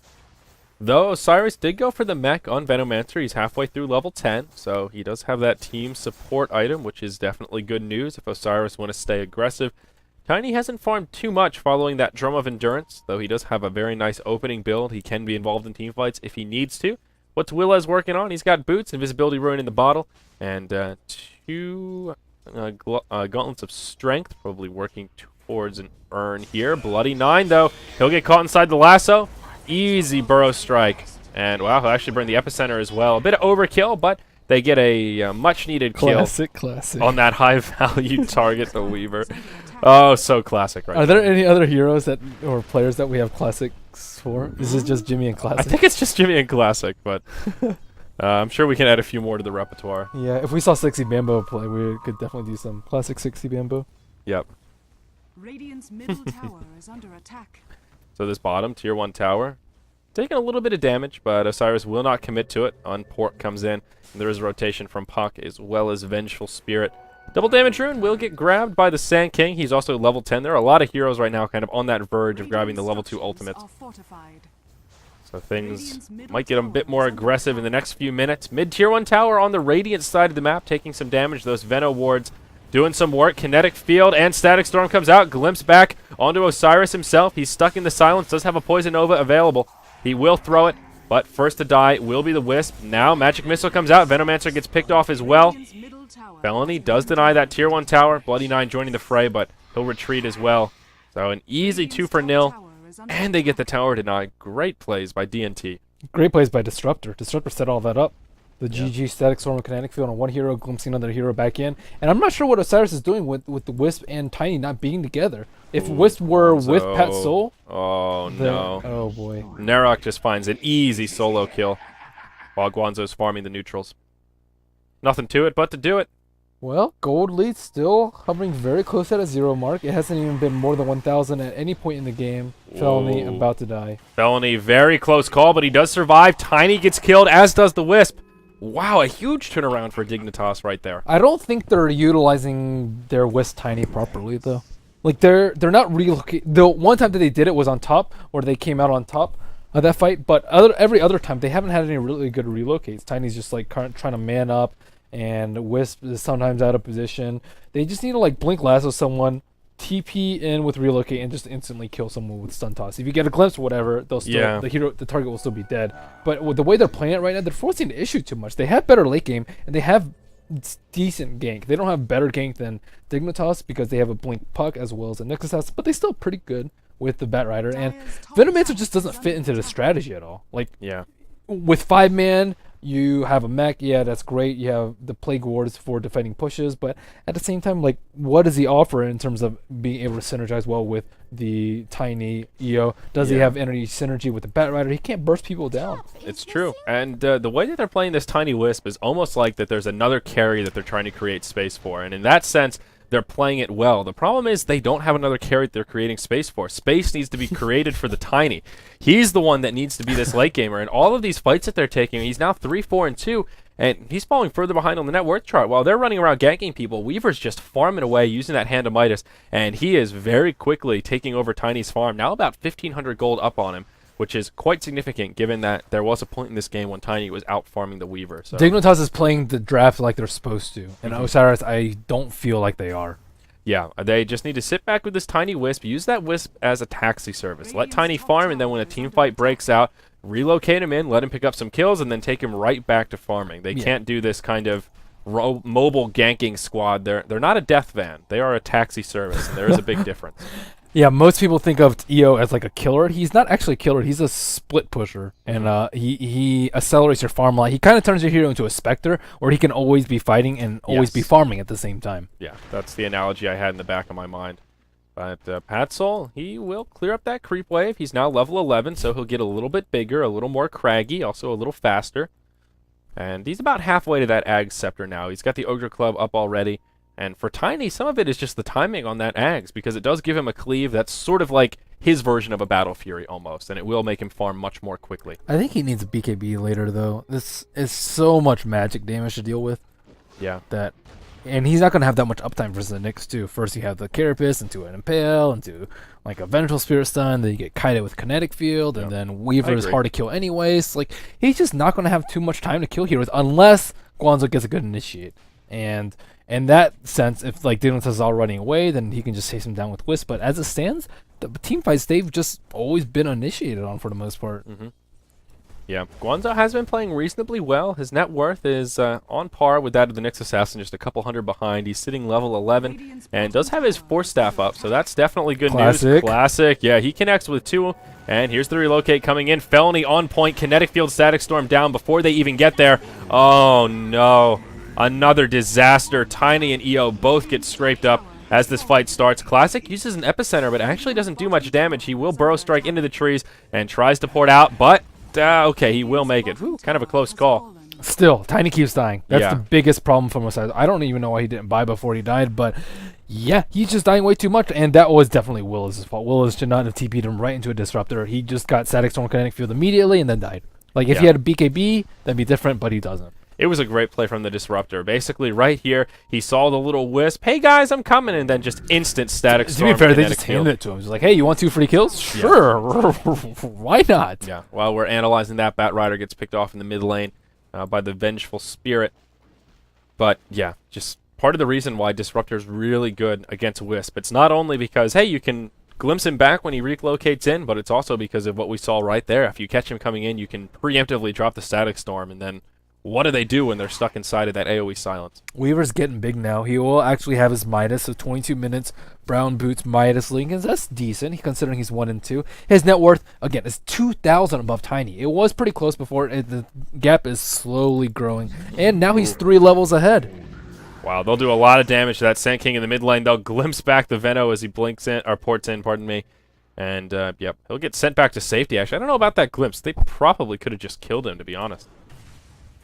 Though Osiris did go for the mech on Venomancer, he's halfway through level 10, so he does have that team support item, which is definitely good news if Osiris want to stay aggressive. Tiny hasn't farmed too much following that Drum of Endurance, though he does have a very nice opening build. He can be involved in team fights if he needs to. What's Willez working on? He's got Boots, Invisibility Rune in the bottle, and 2 Gauntlets of Strength, probably working towards an urn here. Bloody 9, though. He'll get caught inside the lasso. Easy Burrow Strike. And, wow, he'll actually bring the Epicenter as well. A bit of overkill, but they get a much-needed kill Classic. on that high-value target, the Weaver. Oh, so classic right Are there any other heroes or players that we have classics for? Is it just Jimmy and I Classic? think it's just Jimmy and Classic, but I'm sure we can add a few more to the repertoire. Yeah, if we saw Sexy Bambo play, we could definitely do some classic Sexy Bambo. Yep. Radiant's middle tower is under attack. So this bottom, tier 1 tower, taking a little bit of damage, but Osiris will not commit to it. Unport comes in, and there is rotation from Puck as well as Vengeful Spirit. Double damage rune will get grabbed by the Sand King. He's also level 10. There are a lot of heroes right now kind of on that verge of grabbing the level 2 ultimates. So things might get a bit more aggressive in the next few minutes. Mid-tier 1 tower on the Radiant side of the map, taking some damage. Those Veno wards doing some work. Kinetic Field and Static Storm comes out. Glimpse back onto Osiris himself. He's stuck in the silence. Does have a Poison Nova available. He will throw it, but first to die will be the Wisp. Now Magic Missile comes out. Venomancer gets picked off as well. Felony does deny that tier 1 tower. Bloody 9 joining the fray, but he'll retreat as well. So an easy 2-0. And they get the tower denied. Great plays by DNT. Great plays by Disruptor. Disruptor set all that up. The GG Static Storm and Kinetic Field on one hero, glimpsing another hero back in. And I'm not sure what Osiris is doing with the Wisp and Tiny not being together. If Wisp were with Pat Soul... Oh, no. Oh, boy. Narok just finds an easy solo kill while Guanzo's farming the neutrals. Nothing to it but to do it. Well, gold lead still hovering very close at a 0 mark. It hasn't even been more than 1,000 at any point in the game. Felony about to die. Felony, very close call, but he does survive. Tiny gets killed, as does the Wisp. Wow, a huge turnaround for Dignotoss right there. I don't think they're utilizing their Wisp Tiny properly, though. Like, they're not relocating. The one time that they did it was on top, where they came out on top. that fight. But every other time, they haven't had any really good relocates. Tiny's just like trying to man up, and Wisp is sometimes out of position. They just need to like blink lasso someone, TP in with relocate, and just instantly kill someone with stun toss. If you get a glimpse or whatever, they'll still the target will still be dead. But with the way they're playing it right now, they're forcing the issue too much. They have better late game, and they have decent gank. They don't have better gank than Dignotoss because they have a blink puck as well as a Nexus, but they still pretty good with the Bat Rider. And Venomancer just doesn't fit into the strategy at all. Like, with 5-man, you have a mech, yeah, that's great. You have the Plague Wards for defending pushes, but at the same time, like, what does he offer in terms of being able to synergize well with the Tiny EO? Does he have any synergy with the Bat Rider? He can't burst people down. It's true. And the way that they're playing this Tiny Wisp is almost like that there's another carry that they're trying to create space for. And in that sense, they're playing it well. The problem is they don't have another carry that they're creating space for. Space needs to be created for the Tiny. He's the one that needs to be this late gamer. And all of these fights that they're taking, he's now 3-4-2, and he's falling further behind on the net worth chart. While they're running around ganking people, Weaver's just farming away using that Hand of Midas, and he is very quickly taking over Tiny's farm. Now about 1,500 gold up on him, which is quite significant given that there was a point in this game when Tiny was out farming the Weaver. So Dignotoss is playing the draft like they're supposed to, and Osiris, I don't feel like they are. Yeah, they just need to sit back with this Tiny Wisp, use that Wisp as a taxi service. Let Tiny farm, and then when a team fight breaks out, relocate him in, let him pick up some kills, and then take him right back to farming. They can't do this kind of mobile ganking squad. They're not a death van. They are a taxi service, and there is a big difference. Yeah, most people think of EO as like a killer. He's not actually a killer. He's a split pusher, and he accelerates your farm line. He kind of turns your hero into a Spectre, where he can always be fighting and always be farming at the same time. Yeah, that's the analogy I had in the back of my mind. But Patsoul, he will clear up that creep wave. He's now level 11, so he'll get a little bit bigger, a little more craggy, also a little faster. And he's about halfway to that Ag Scepter now. He's got the Ogre Club up already. And for Tiny, some of it is just the timing on that Ags, because it does give him a cleave that's sort of like his version of a Battle Fury almost, and it will make him farm much more quickly. I think he needs a BKB later, though. This is so much magic damage to deal with. Yeah. And he's not going to have that much uptime versus the Nyx, too. First you have the Carapace into an Impale, into like a Vengeful Spirit Stun, then you get kited with Kinetic Field, and then Weaver is hard to kill anyways. Like, he's just not going to have too much time to kill heroes unless Guanzo gets a good initiate. And in that sense, if like Dignotoss is all running away, then he can just chase him down with Wisp. But as it stands, the team fights they've just always been initiated on for the most part. Yeah, Guanzo has been playing reasonably well. His net worth is on par with that of the Nyx Assassin, just a couple hundred behind. He's sitting level 11 and does have his Force Staff up, so that's definitely good news. Classic. Yeah, he connects with 2. And here's the relocate coming in. Felony on point. Kinetic Field, Static Storm down before they even get there. Oh, no. Another disaster. Tiny and EO both get scraped up as this fight starts. Classic uses an Epicenter, but actually doesn't do much damage. He will Burrow Strike into the trees and tries to port out, but okay, he will make it. Whew, kind of a close call. Still, Tiny keeps dying. That's the biggest problem from Osiris. I don't even know why he didn't buy before he died, but yeah, he's just dying way too much, and that was definitely Willis' fault. Willis should not have TP'd him right into a Disruptor. He just got Static Storm Kinetic Field immediately and then died. Like, if he had a BKB, that'd be different, but he doesn't. It was a great play from the Disruptor. Basically, right here, he saw the little wisp. Hey, guys, I'm coming. And then just instant Static Storm. To be fair, they just handed it to him. He's like, hey, you want 2 free kills? Sure. Why not? Yeah, while we're analyzing that, Bat Rider gets picked off in the mid lane by the Vengeful Spirit. But, yeah, just part of the reason why Disruptor is really good against Wisp. It's not only because, hey, you can glimpse him back when he relocates in, but it's also because of what we saw right there. If you catch him coming in, you can preemptively drop the Static Storm, and then what do they do when they're stuck inside of that AoE silence? Weaver's getting big now. He will actually have his Midas, so 22 minutes, Brown Boots, Midas, Lincolns. That's decent, considering he's 1 and 2. His net worth, again, is 2,000 above Tiny. It was pretty close before. The gap is slowly growing, and now he's 3 levels ahead. Wow, they'll do a lot of damage to that Sand King in the mid lane. They'll glimpse back the Veno as he blinks in, or ports in, pardon me. And, yep, he'll get sent back to safety, actually. I don't know about that glimpse. They probably could have just killed him, to be honest.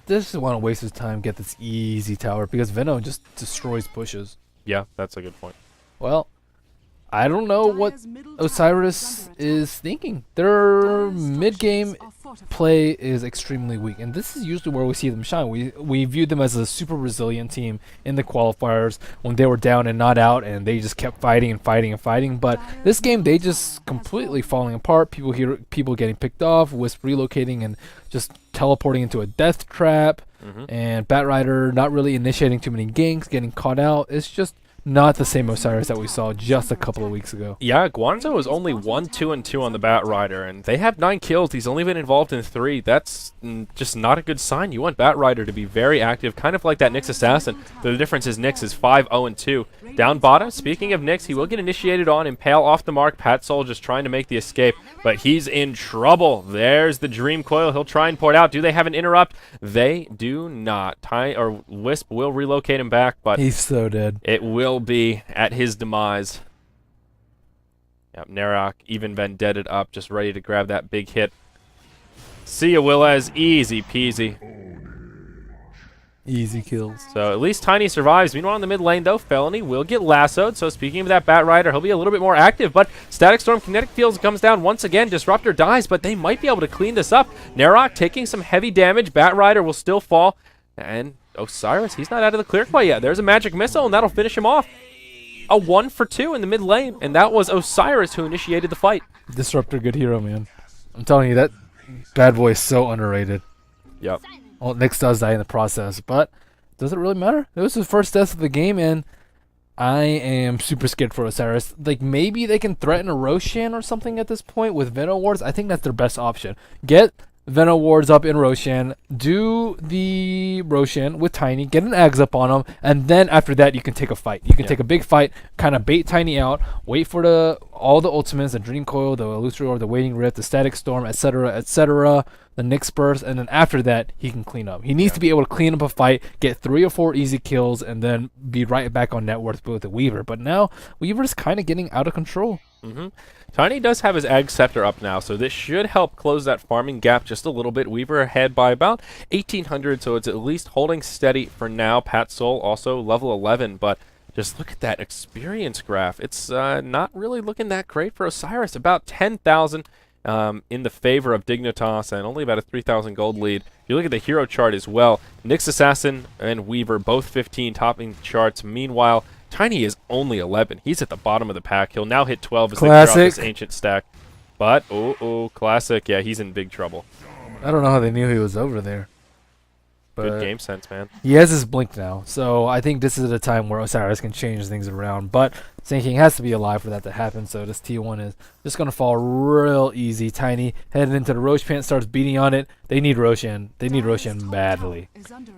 This is want to waste his time, get this easy tower, because Veno just destroys pushes. Yeah, that's a good point. Well, I don't know what Osiris is thinking. Their mid game play is extremely weak, and this is usually where we see them shine. We viewed them as a super resilient team in the qualifiers when they were down and not out, and they just kept fighting and fighting and fighting. But this game, they just completely falling apart. People getting picked off, Wisp relocating and just teleporting into a death trap, and Batrider not really initiating too many ganks, getting caught out. It's just not the same Osiris that we saw just a couple of weeks ago. Yeah, Guanzo is only 1-2-2 on the Batrider, and they have 9 kills. He's only been involved in 3. That's just not a good sign. You want Batrider to be very active, kind of like that Nyx Assassin. The difference is Nyx is 5-0-2. Down bottom, speaking of Nyx, he will get initiated on, Impale off the mark. Patsol just trying to make the escape, but he's in trouble. There's the Dream Coil. He'll try and pour it out. Do they have an interrupt? They do not. Wisp will relocate him back, but He's so dead. it will be at his demise. Yep, Narok even vendetted up, just ready to grab that big hit. See ya, Willez. Easy peasy. Easy kills. So at least Tiny survives. Meanwhile, in the mid lane, though, Felony will get lassoed. So speaking of that Batrider, he'll be a little bit more active. But Static Storm Kinetic Fields comes down once again. Disruptor dies, but they might be able to clean this up. Narok taking some heavy damage. Batrider will still fall. And Osiris, he's not out of the clear quite yet. There's a magic missile, and that'll finish him off. A 1-for-2 in the mid lane, and that was Osiris who initiated the fight. Disruptor, good hero, man. I'm telling you, that bad boy is so underrated. Yep. Well, Nyx does die in the process, but does it really matter? It was his first death of the game, and I am super scared for Osiris. Like, maybe they can threaten a Roshan or something at this point with Venom Wards. I think that's their best option. Get Venom Wards up in Roshan, do the Roshan with Tiny, get an Ags up on him, and then after that you can take a fight. You can take a big fight, kind of bait Tiny out, wait for all the ultimates, the Dream Coil, the Illusory Orb, the Waiting Rift, the Static Storm, etc., the Nyx Burst, and then after that he can clean up. He needs to be able to clean up a fight, get 3 or 4 easy kills, and then be right back on net worth with the Weaver. But now Weaver's kind of getting out of control. Tiny does have his Ag Scepter up now, so this should help close that farming gap just a little bit. Weaver ahead by about 1,800, so it's at least holding steady for now. Pat Soul also level 11, but just look at that experience graph. It's not really looking that great for Osiris. About 10,000 in the favor of Dignotoss, and only about a 3,000 gold lead. If you look at the hero chart as well, Nyx Assassin and Weaver both 15 topping the charts. Meanwhile, Tiny is only 11. He's at the bottom of the pack. He'll now hit 12 as they drop this ancient stack. But, Classic. Yeah, he's in big trouble. I don't know how they knew he was over there. Good game sense, man. He has his blink now, so I think this is a time where Osiris can change things around. But Sand King has to be alive for that to happen, so this T1 is just going to fall real easy. Tiny heading into the Roche Pant, starts beating on it. They need Roshan. They need Roshan badly.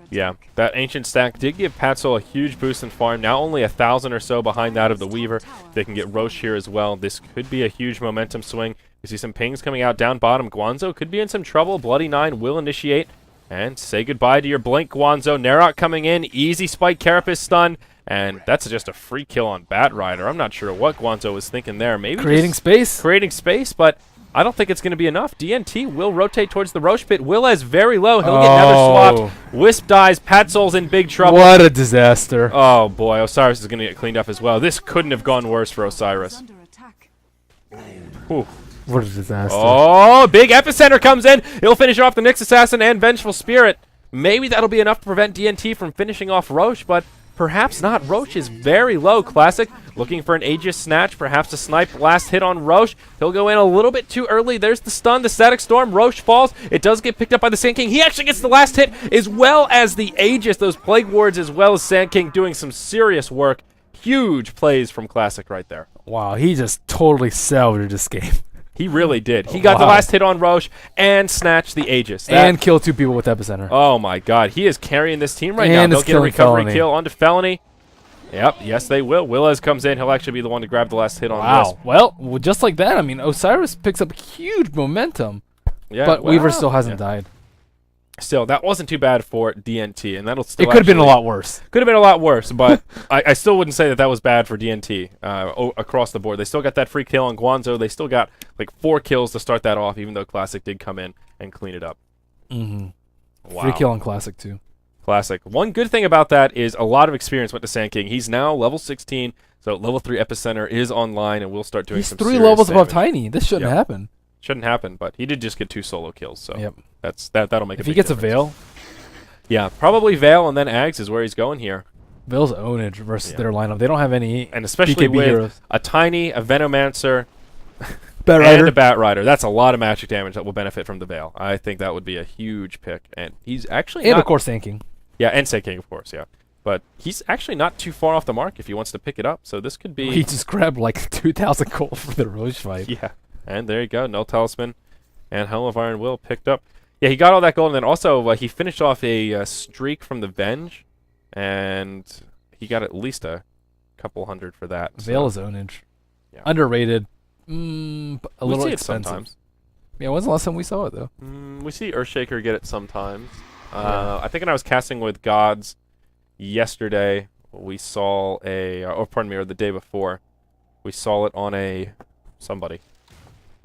Yeah, that ancient stack did give Patsol a huge boost in farm. Now only 1,000 or so behind that of the Weaver. They can get Roche here as well. This could be a huge momentum swing. You see some pings coming out down bottom. Guanzo could be in some trouble. Bloody Nine will initiate. And say goodbye to your blink, Guanzo. Narok coming in. Easy spike Carapace stun. And that's just a free kill on Batrider. I'm not sure what Guanzo was thinking there. Maybe creating space. Creating space, but I don't think it's going to be enough. DNT will rotate towards the Roche Pit. Willez very low. He'll get another swapped. Wisp dies. Patsol's in big trouble. What a disaster. Oh, boy. Osiris is going to get cleaned up as well. This couldn't have gone worse for Osiris. Whew. What a disaster. Oh, big Epicenter comes in. He'll finish off the Nyx Assassin and Vengeful Spirit. Maybe that'll be enough to prevent DNT from finishing off Roche, but perhaps not. Roche is very low. Classic looking for an Aegis Snatch, perhaps a snipe last hit on Roche. He'll go in a little bit too early. There's the stun, the Static Storm. Roche falls. It does get picked up by the Sand King. He actually gets the last hit as well as the Aegis, those Plague Wards, as well as Sand King doing some serious work. Huge plays from Classic right there. Wow, he just totally salvaged this game. He really did. He got the last hit on Roche and snatched the Aegis. And killed 2 people with Epicenter. Oh, my God. He is carrying this team right now. They'll get a recovery kill onto Felony. Yep, yes, they will. Willez comes in. He'll actually be the one to grab the last hit on Wisp. Well, just like that, I mean, Osiris picks up huge momentum. Yeah, but Weaver still hasn't died. Still, that wasn't too bad for DNT, and that'll still. It could have been a lot worse. Could have been a lot worse, but I still wouldn't say that was bad for DNT across the board. They still got that free kill on Guanzo. They still got like 4 kills to start that off, even though Classic did come in and clean it up. Wow. Free kill on Classic too. Classic. One good thing about that is a lot of experience went to Sand King. He's now level 16, so level 3 Epicenter is online, and we'll start doing some serious damage. He's 3 levels above damage. Tiny. This shouldn't happen. Shouldn't happen, but he did just get 2 solo kills, so Yep. that'll make If a he big gets difference. a Veil, Yeah, probably Veil and then Ags is where he's going here. Veil's ownage versus Yeah. their lineup. They don't have any And especially BKB with heroes. a Tiny, a Venomancer, Bat and a Bat Rider. That's a lot of magic damage that will benefit from the Veil. I think that would be a huge pick. And he's actually And not... of course, Sand King. Yeah, and Sand King, of course, yeah. But he's actually not too far off the mark if he wants to pick it up. So this could be... He just grabbed like 2,000 gold for the Roche fight. Yeah, and there you go. No Talisman and Helm of Iron Will picked up. Yeah, he got all that gold, and then also he finished off a streak from the Venge, and he got at least a couple hundred for that. Veil is ownage. Yeah. Underrated. A We little see it expensive. sometimes. Yeah, when's the last time we saw it, though? We see Earthshaker get it sometimes. Yeah. I think when I was casting with Gods yesterday, we saw or the day before, we saw it on a somebody.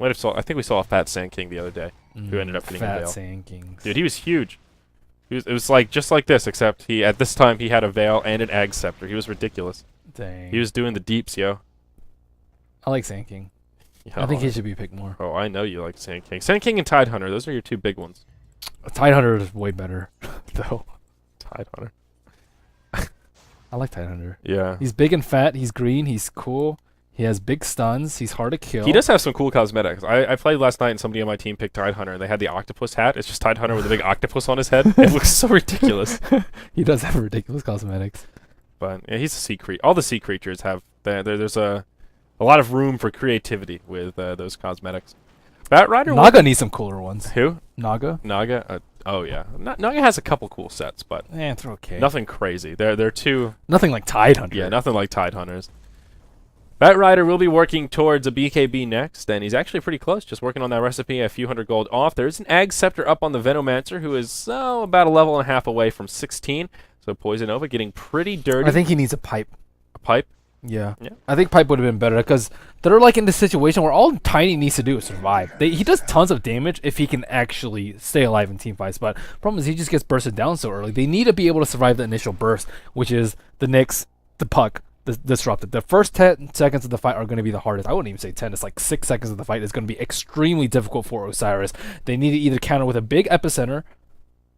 I think we saw a Fat Sand King the other day, who ended up getting a Fat Veil. Sand Kings. Dude, he was huge. It was like just like this, except at this time he had a Veil and an Ag Scepter. He was ridiculous. Dang. He was doing the deeps, yo. I like Sand King. Yeah, I think he should be picked more. Oh, I know you like Sand King. Sand King and Tide Hunter, those are your 2 big ones. Tidehunter is way better, though. Tide Hunter. I like Tidehunter. Yeah. He's big and fat. He's green. He's cool. He has big stuns. He's hard to kill. He does have some cool cosmetics. I played last night and somebody on my team picked Tide Hunter and they had the octopus hat. It's just Tide Hunter with a big octopus on his head. It looks so ridiculous. He does have ridiculous cosmetics. But yeah, he's a sea creature. All the sea creatures have there's a lot of room for creativity with those cosmetics. Bat Rider. Naga needs some cooler ones. Who? Naga? Naga. Oh yeah. Naga has a couple cool sets, but They're okay. nothing crazy. They're too. Nothing like Tidehunter. Yeah, nothing like Tide Hunters. Bat Rider will be working towards a BKB next, and he's actually pretty close, just working on that recipe, a few hundred gold off. There's an Ag Scepter up on the Venomancer, who is about a level and a half away from 16. So Poison Nova getting pretty dirty. I think he needs a pipe. A pipe. Yeah. Yeah. I think pipe would have been better because they're like in this situation where all Tiny needs to do is survive. He does tons of damage if he can actually stay alive in team fights, but problem is he just gets bursted down so early. They need to be able to survive the initial burst, which is the Nyx, the Puck, the Disrupted. The first 10 seconds of the fight are going to be the hardest. I wouldn't even say 10. It's like 6 seconds of the fight is going to be extremely difficult for Osiris. They need to either counter with a big epicenter,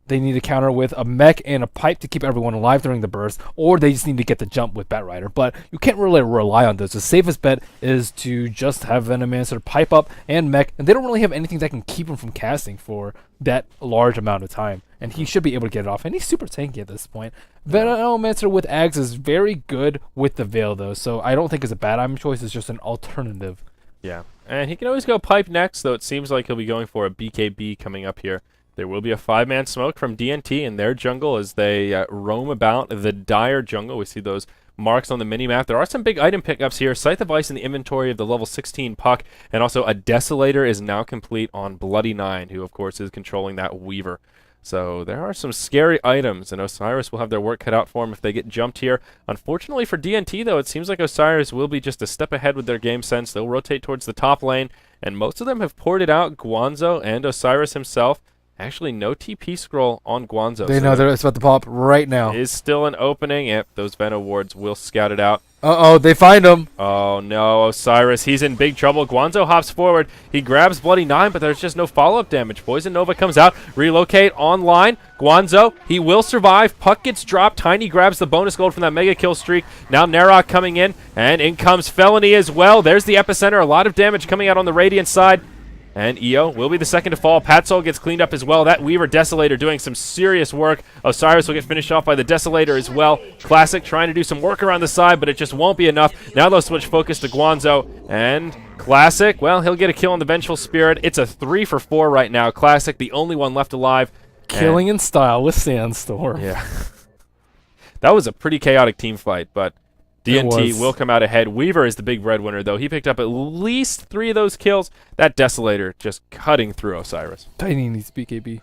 they need to counter with a mech and a pipe to keep everyone alive during the burst, or they just need to get the jump with Bat Rider. But you can't really rely on those. The safest bet is to just have Venomancer pipe up and mech, and they don't really have anything that can keep him from casting for that large amount of time. And he should be able to get it off, and he's super tanky at this point. Venomancer with Ags is very good with the Veil, though, so I don't think it's a bad item choice. It's just an alternative. Yeah. And he can always go pipe next, though it seems like he'll be going for a BKB coming up here. There will be a 5-man smoke from DNT in their jungle as they roam about the dire jungle. We see those marks on the minimap. There are some big item pickups here. Scythe of Ice in the inventory of the level 16 Puck, and also a Desolator is now complete on Bloody 9, who of course is controlling that Weaver. So there are some scary items, and Osiris will have their work cut out for them if they get jumped here. Unfortunately for DNT, though, it seems like Osiris will be just a step ahead with their game sense. They'll rotate towards the top lane, and most of them have ported out Guanzo and Osiris himself. Actually, no TP scroll on Guanzo. They know it's about to pop right now. Is still an opening. Yep, those Venom wards will scout it out. Uh-oh, they find him. Oh, no, Osiris. He's in big trouble. Guanzo hops forward. He grabs Bloody 9, but there's just no follow-up damage. Poison Nova comes out. Relocate online. Guanzo, he will survive. Puck gets dropped. Tiny grabs the bonus gold from that mega kill streak. Now Narok coming in, and in comes Felony as well. There's the epicenter. A lot of damage coming out on the Radiant side. And EO will be the second to fall. Patsol gets cleaned up as well. That Weaver Desolator doing some serious work. Osiris will get finished off by the Desolator as well. Classic trying to do some work around the side, but it just won't be enough. Now they'll switch focus to Guanzo. And Classic, well, he'll get a kill on the Vengeful Spirit. It's a 3 for 4 right now. Classic, the only one left alive. Killing in style with Sandstorm. Yeah. That was a pretty chaotic team fight, but DNT will come out ahead. Weaver is the big breadwinner, though. He picked up at least 3 of those kills. That Desolator just cutting through Osiris. Tiny needs BKB.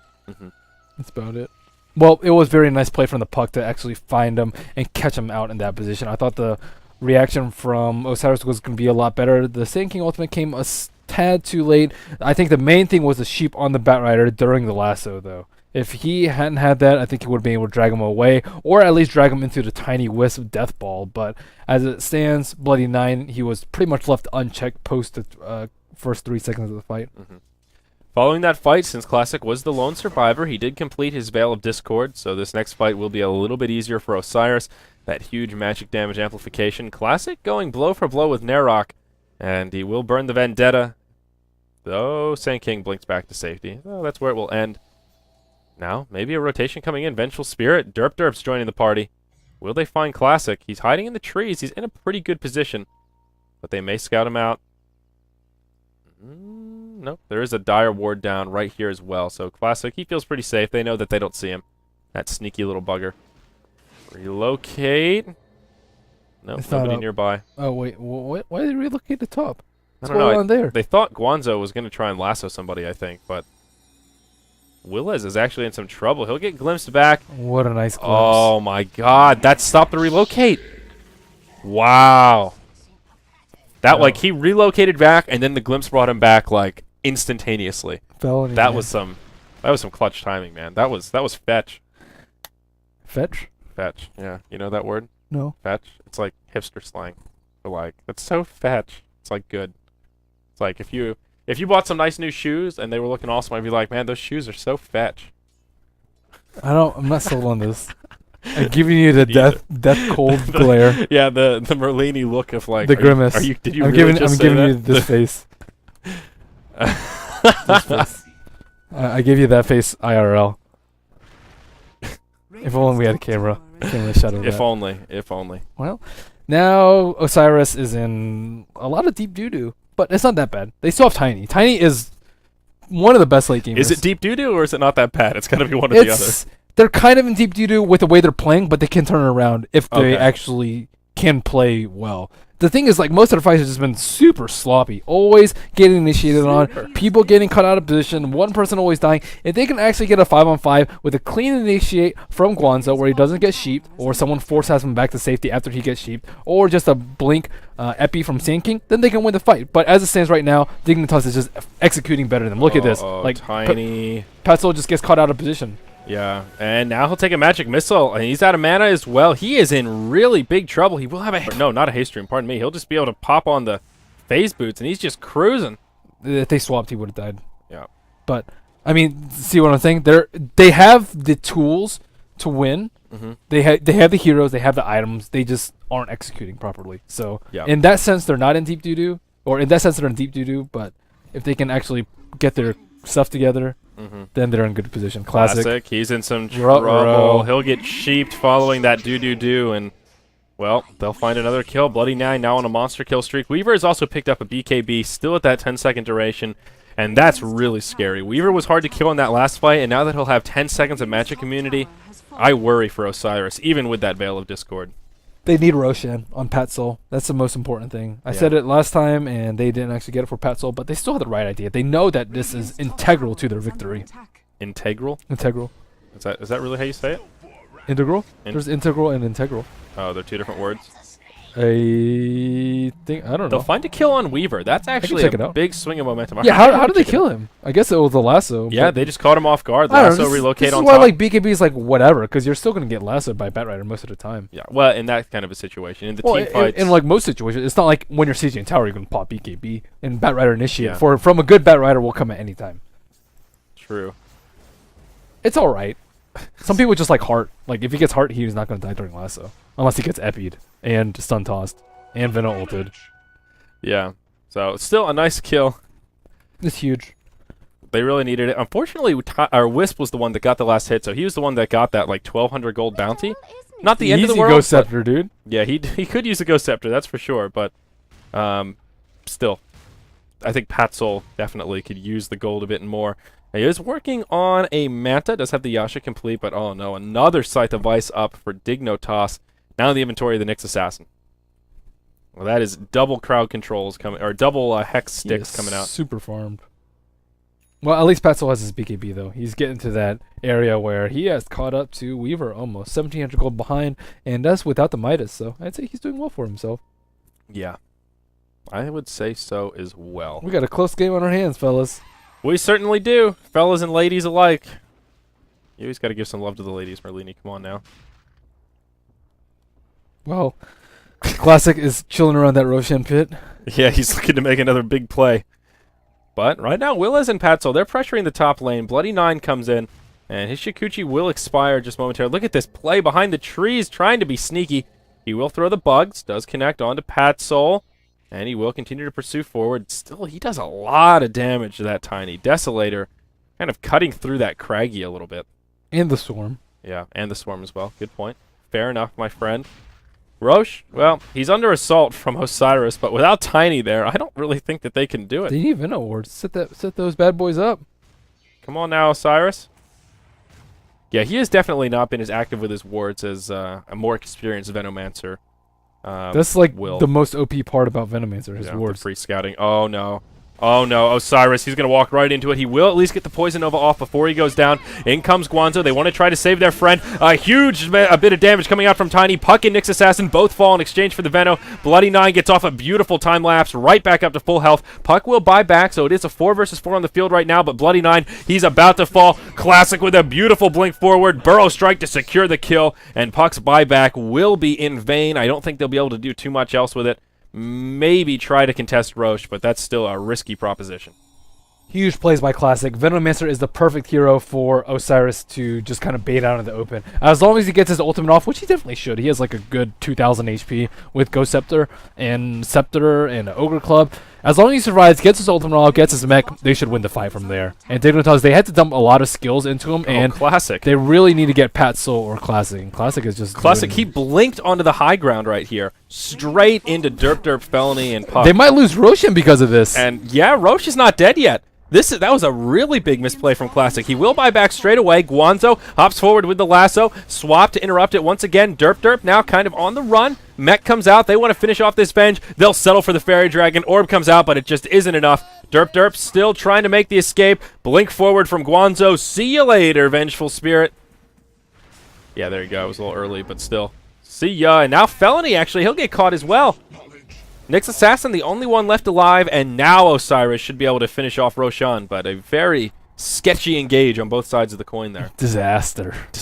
That's about it. Well, it was very nice play from the Puck to actually find him and catch him out in that position. I thought the reaction from Osiris was going to be a lot better. The Sand King ultimate came a tad too late. I think the main thing was the sheep on the Bat Rider during the lasso, though. If he hadn't had that, I think he would have been able to drag him away, or at least drag him into the tiny wisp of Death Ball. But as it stands, Bloody 9, he was pretty much left unchecked post the first 3 seconds of the fight. Following that fight, since Classic was the lone survivor, he did complete his Veil of Discord, so this next fight will be a little bit easier for Osiris. That huge magic damage amplification. Classic going blow for blow with Narok, and he will burn the Vendetta. Though Sand King blinks back to safety. Oh, that's where it will end. Now, maybe a rotation coming in. Vengeful Spirit. Derp's joining the party. Will they find Classic? He's hiding in the trees. He's in a pretty good position, but they may scout him out. Nope, there is a dire ward down right here as well. So Classic, he feels pretty safe. They know that they don't see him. That sneaky little bugger. Relocate. Nope, nobody nearby. Oh, wait. Why did they relocate the top? I What's don't going know. on there? They thought Guanzo was going to try and lasso somebody, I think, but Willis is actually in some trouble. He'll get glimpsed back. What a nice glimpse. Oh, my God. That stopped the relocate. Wow. That, like, he relocated back, and then the glimpse brought him back, like, instantaneously. Felony, That man. was some clutch timing, man. That was fetch. Fetch? Fetch. Yeah. You know that word? No. Fetch? It's like hipster slang. For like, that's so fetch. It's like good. It's like if you bought some nice new shoes and they were looking awesome, I'd be like, man, those shoes are so fetch. I'm not sold on this. I'm giving you the death cold glare. Yeah, the Merlini look of like The grimace. Did you I'm really giving just I'm say giving that? you this face. This face. I gave you that face IRL. If only we had a camera. Camera shot of If that. only. If only. Well, now Osiris is in a lot of deep doo-doo, but it's not that bad. They still have Tiny. Tiny is one of the best late gamers. Is it deep doo-doo or is it not that bad? It's gotta be one or the other. They're kind of in deep doo-doo with the way they're playing, but they can turn it around if they Okay. actually can play well. The thing is, like, most of the fights have just been super sloppy. Always getting initiated on. People getting cut out of position. One person always dying. If they can actually get a 5-on-5 with a clean initiate from Guanzo where he doesn't get sheeped, or someone forces him back to safety after he gets sheeped, or just a blink epi from Sand King, then they can win the fight. But as it stands right now, Dignotoss is just executing better than them. Look at this. Like, Tiny. Patzel just gets caught out of position. Yeah, and now he'll take a magic missile, and he's out of mana as well. He is in really big trouble. He will have a no, not a haste stream. Pardon me. He'll just be able to pop on the phase boots, and he's just cruising. If they swapped, he would have died. Yeah, But I mean, see what I'm saying? They have the tools to win. They have the heroes. They have the items. They just aren't executing properly. So Yeah. in that sense, they're not in deep doo-doo, or in that sense, they're in deep doo-doo. But if they can actually get their stuff together, then they're in good position. Classic. He's in some Ruh-roh. trouble. He'll get sheeped following that do, and well, they'll find another kill. Bloody Nine now on a monster kill streak. Weaver has also picked up a BKB, still at that 10-second duration. And that's really scary. Weaver was hard to kill in that last fight, and now that he'll have 10 seconds of magic immunity, I worry for Osiris, even with that Veil of Discord. They need Roshan on Patzel. That's the most important thing. I said it last time, and they didn't actually get it for Patzel, but they still have the right idea. They know that this is integral to their victory. Integral? Integral. Is that really how you say it? Integral? There's integral and integral. Oh, they're two different words? I don't know. They'll find a kill on Weaver. That's actually check it a out. big swing of momentum. Yeah, how did they kill him? I guess it was the lasso. Yeah, but they just caught him off guard. I don't know, Lasso this relocate is on why top. like BKB is like whatever, because you're still gonna get lassoed by Batrider most of the time. Yeah, well, in that kind of a situation, in the Well, team fights, in like most situations, it's not like when you're sieging tower you're gonna pop BKB and Batrider initiate. Yeah. From a good Batrider will come at any time. true. It's all right. Some people just like heart. Like if he gets heart, he's not gonna die during lasso unless he gets epied and stun tossed and Venom ulted. Yeah, so still a nice kill. It's huge. They really needed it. Unfortunately, Wisp was the one that got the last hit, so he was the one that got that like 1,200 gold bounty. Not the end of the Easy world. Ghost but- Scepter, dude. Yeah, he could use the Ghost Scepter, that's for sure. But still, I think Patzel definitely could use the gold a bit more. He is working on a Manta, does have the Yasha complete, but oh no, another Scythe of Ice up for Dignotoss. Now in the inventory of the Nyx Assassin. Well, that is double crowd controls coming, or double hex sticks coming out. Super farmed. Well, at least Patzel has his BKB though. He's getting to that area where he has caught up to Weaver almost 1,700 gold behind, and that's without the Midas. So I'd say he's doing well for himself. Yeah, I would say so as well. We got a close game on our hands, fellas. We certainly do, fellas and ladies alike. You always got to give some love to the ladies, Merlini. Come on now. Well, Classic is chilling around that Roshan pit. Yeah, he's looking to make another big play. But right now, Willis and Patzel, they're pressuring the top lane. Bloody Nine comes in, and his Shikuchi will expire just momentarily. Look at this play behind the trees, trying to be sneaky. He will throw the bugs, does connect onto Patzel, and he will continue to pursue forward. Still, he does a lot of damage to that Tiny. Desolator kind of cutting through that Craggy a little bit. And the Swarm. Yeah, and the Swarm as well. Good point. Fair enough, my friend. Roche, well, he's under assault from Osiris, but without Tiny there, I don't really think that they can do it. They need Venom wards. Set those bad boys up. Come on now, Osiris. Yeah, he has definitely not been as active with his wards as a more experienced Venomancer. That's like will. the most OP part about Venomancer, his Yeah, wards. the free scouting. Oh no. Oh no, Osiris, he's going to walk right into it. He will at least get the Poison Nova off before he goes down. In comes Guanzo. They want to try to save their friend. A bit of damage coming out from Tiny. Puck and Nyx Assassin both fall in exchange for the Veno. Bloody Nine gets off a beautiful time lapse right back up to full health. Puck will buy back, so it is a 4 versus 4 on the field right now, but Bloody Nine, he's about to fall. Classic with a beautiful blink forward. Burrow strike to secure the kill, and Puck's buyback will be in vain. I don't think they'll be able to do too much else with it. Maybe try to contest Roche, but that's still a risky proposition. Huge plays by Classic. Venomancer is the perfect hero for Osiris to just kind of bait out in the open. As long as he gets his ultimate off, which he definitely should. He has like a good 2,000 HP with Ghost Scepter and Ogre Club. As long as he survives, gets his ultimate off, gets his mech, they should win the fight from there. And Dignotoss, they had to dump a lot of skills into him, and Classic. They really need to get Patzel or Classic. And Classic is just Classic. He blinked onto the high ground right here, straight into Derp, Felony, and Puck. They might lose Roshan because of this. And yeah, Roche is not dead yet. That was a really big misplay from Classic. He will buy back straight away. Guanzo hops forward with the lasso. Swap to interrupt it once again. Derp now kind of on the run. Mech comes out. They want to finish off this Venge. They'll settle for the Fairy Dragon. Orb comes out, but it just isn't enough. Derp still trying to make the escape. Blink forward from Guanzo. See you later, Vengeful Spirit. Yeah, there you go. It was a little early, but still. See ya. And now Felony, actually, he'll get caught as well. Nyx Assassin, the only one left alive, and now Osiris should be able to finish off Roshan, but a very sketchy engage on both sides of the coin there. Disaster for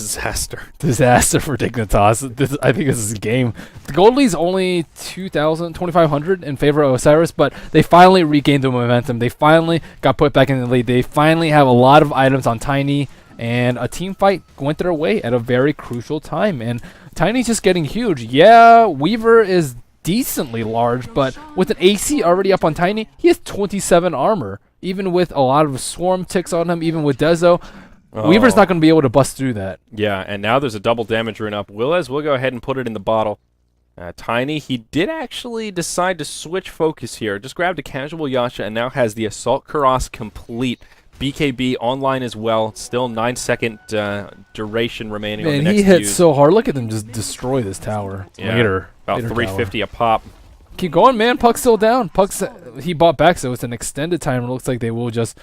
Dignotoss. I think this is a game. The gold lead's only 2,500 in favor of Osiris, but they finally regained the momentum. They finally got put back in the lead. They finally have a lot of items on Tiny, and a team fight went their way at a very crucial time. And Tiny's just getting huge. Yeah, Weaver is decently large, but with an AC already up on Tiny, he has 27 armor. Even with a lot of swarm ticks on him, even with Dezo, Weaver's not going to be able to bust through that. Yeah, and now there's a double damage rune up. Willez will go ahead and put it in the bottle. Tiny, he did actually decide to switch focus here. Just grabbed a casual Yasha and now has the Assault Cuirass complete. BKB online as well. Still 9-second duration remaining on the next he hit use. so hard. Look at them just destroy this tower. Yeah, Later. about 350 a pop. Keep going, man. Puck's still down. He bought back, so it's an extended time. It looks like they will just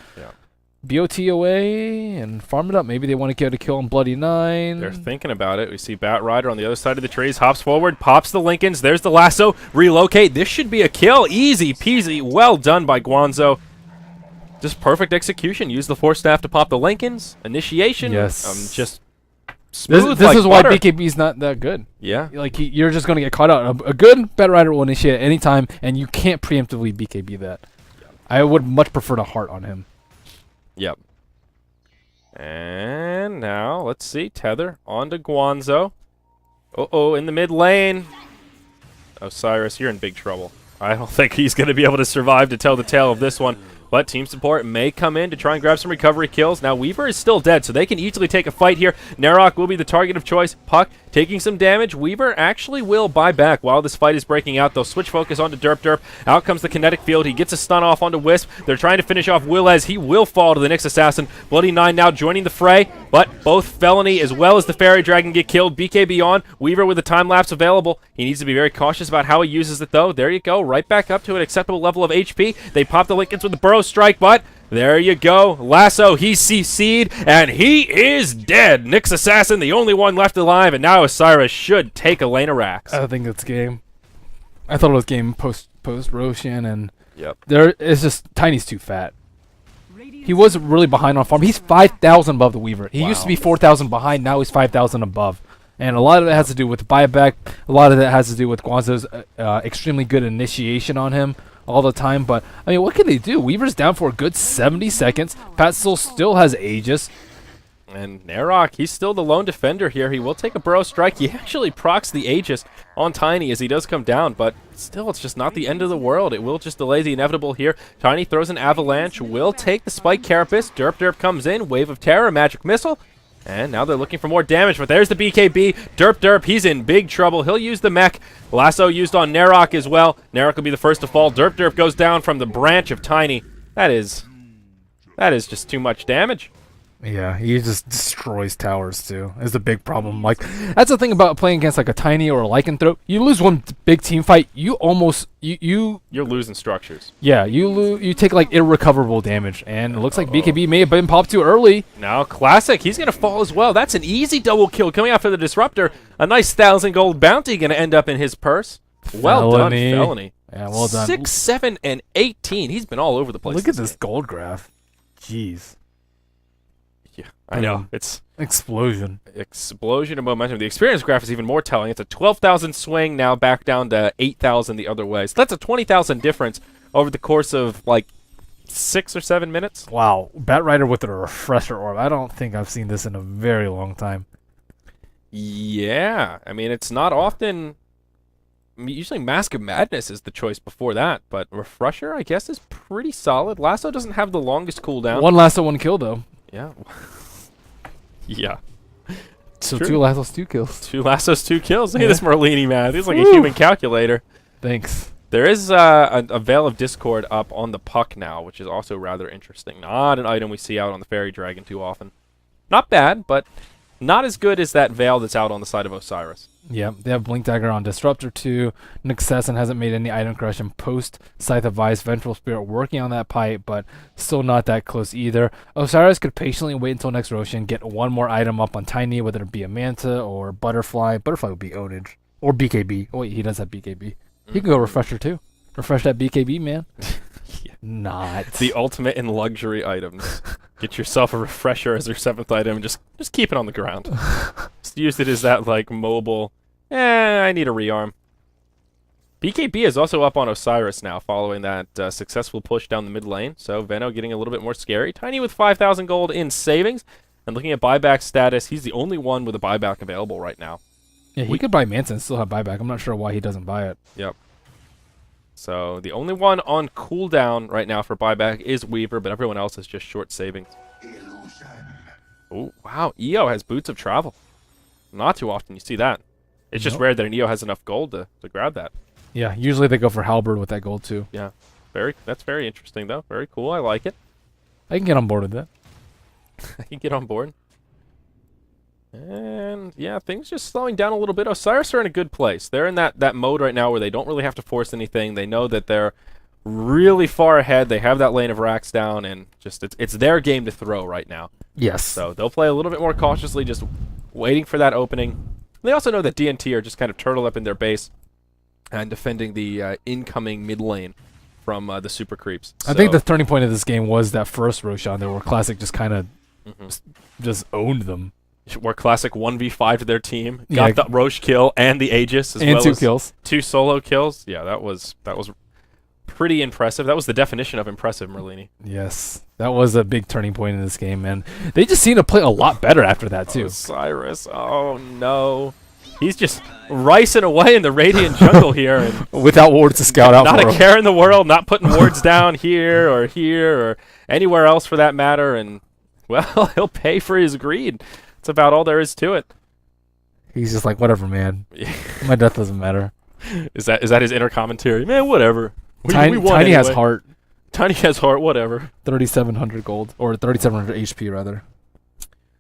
BOT away and farm it up. Maybe they want to get a kill on Bloody Nine. They're thinking about it. We see Bat Rider on the other side of the trees. Hops forward, pops the Lincolns. There's the lasso. Relocate. This should be a kill. Easy peasy. Well done by Guanzo. Just perfect execution. Use the Force Staff to pop the Lincolns. Initiation. Yes. Just smooth. This like is why butter. BKB's not that good. Yeah. Like you're just gonna get caught out. A good Bat Rider will initiate at any time, and you can't preemptively BKB that. I would much prefer to heart on him. Yep. And now let's see. Tether onto Guanzo. In the mid lane. Osiris, you're in big trouble. I don't think he's going to be able to survive to tell the tale of this one. But team support may come in to try and grab some recovery kills. Now, Weaver is still dead, so they can easily take a fight here. Narok will be the target of choice. Puck taking some damage. Weaver actually will buy back while this fight is breaking out. They'll switch focus onto Derp. Out comes the kinetic field. He gets a stun off onto Wisp. They're trying to finish off Willez. He will fall to the Nyx Assassin. Bloody Nine now joining the fray, but both Felony as well as the Fairy Dragon get killed. BKB on. Weaver with a time lapse available. He needs to be very cautious about how he uses it, though. There you go. Right back up to an acceptable level of HP. They pop the Lincolns with the Burrow Strike, but there you go. Lasso, he's CC'd, and he is dead. Nyx Assassin, the only one left alive, and now Osiris should take a lane of racks. I think that's game. I thought it was game post Roshan, and Yep. there it's just Tiny's too fat. He was really behind on farm. He's 5,000 above the Weaver. He used to be 4,000 behind. Now he's 5,000 above. And a lot of that has to do with buyback. A lot of that has to do with Guanzo's extremely good initiation on him. all the time. But, I mean, what can they do? Weaver's down for a good 70 seconds. Pat Soul still has Aegis. And Narok, he's still the lone defender here. He will take a burrow strike. He actually procs the Aegis on Tiny as he does come down, but still, it's just not the end of the world. It will just delay the inevitable here. Tiny throws an Avalanche, will take the Spike Carapace. Derp comes in, Wave of Terror, Magic Missile, and now they're looking for more damage, but there's the BKB. Derp, he's in big trouble. He'll use the mech. Lasso used on Narok as well. Narok will be the first to fall. Derp goes down from the branch of Tiny. That is just too much damage. Yeah, he just destroys towers too. Is a big problem. Like, that's the thing about playing against like a Tiny or a Lycanthrope. You lose one big team fight, you almost you're losing structures. Yeah, you take like irrecoverable damage, and it looks like BKB may have been popped too early. Now Classic, he's gonna fall as well. That's an easy double kill coming out for the Disruptor. A nice 1,000 gold bounty gonna end up in his purse. Well done, Felony. Yeah, well done. 6, 7, and 18. He's been all over the place. Look at this gold graph. Jeez. Yeah, I know. It's explosion of momentum. The experience graph is even more telling. It's a 12,000 swing, now back down to 8,000 the other way. So that's a 20,000 difference over the course of like 6 or 7 minutes. Wow. Batrider with a refresher orb. I don't think I've seen this in a very long time. Yeah. I mean, it's not often. Usually Mask of Madness is the choice before that, but Refresher, I guess, is pretty solid. Lasso doesn't have the longest cooldown. One Lasso, 1 kill, though. Yeah. Yeah. So true. 2 Lassos, 2 kills. 2 Lassos, 2 kills. Look at this Merlini, man. He's like a human calculator. Thanks. There is a Veil of Discord up on the puck now, which is also rather interesting. Not an item we see out on the Fairy Dragon too often. Not bad, but not as good as that Veil that's out on the side of Osiris. Yeah, they have Blink Dagger on Disruptor 2. Nick Sasson hasn't made any item correction post Scythe of Vice. Ventral Spirit working on that pipe, but still not that close either. Osiris could patiently wait until next Roshan, get one more item up on Tiny, whether it be a Manta or Butterfly. Butterfly would be Onage. Or BKB. Oh wait, he does have BKB. He can go Refresher too. Refresh that BKB, man. Yeah. Not. The ultimate in luxury items. Get yourself a Refresher as your 7th item and just keep it on the ground. Just use it as that like mobile, I need a rearm. BKB is also up on Osiris now following that successful push down the mid lane. So Veno getting a little bit more scary. Tiny with 5,000 gold in savings. And looking at buyback status, he's the only one with a buyback available right now. Yeah, he could buy Manta and still have buyback. I'm not sure why he doesn't buy it. Yep. So the only one on cooldown right now for buyback is Weaver, but everyone else is just short savings. Oh, wow. EO has Boots of Travel. Not too often you see that. It's just rare that an EO has enough gold to grab that. Yeah, usually they go for Halberd with that gold too. Yeah. That's very interesting, though. Very cool. I like it. I can get on board with that. I can get on board. And, yeah, things just slowing down a little bit. Osiris are in a good place. They're in that mode right now where they don't really have to force anything. They know that they're really far ahead. They have that lane of racks down, and just it's their game to throw right now. Yes. So they'll play a little bit more cautiously, just waiting for that opening. They also know that DNT are just kind of turtled up in their base and defending the incoming mid lane from the super creeps. I think the turning point of this game was that first Roshan there where Classic just kind of just owned them. Where Classic 1v5 to their team, got the Roche kill and the Aegis as well 2 as kills. 2 solo kills. Yeah, that was pretty impressive. That was the definition of impressive, Merlini. Yes, that was a big turning point in this game, and they just seem to play a lot better after that too. Osiris, oh no. He's just ricing away in the Radiant jungle here. And without wards to scout out not for a him. care in the world, not putting wards down here or anywhere else for that matter. And, well, he'll pay for his greed. That's about all there is to it. He's just like, whatever, man. My death doesn't matter. Is that his inner commentary? Man, whatever. We won Tiny anyway. has heart. Tiny has heart, whatever. 3,700 gold, or 3,700 HP, rather.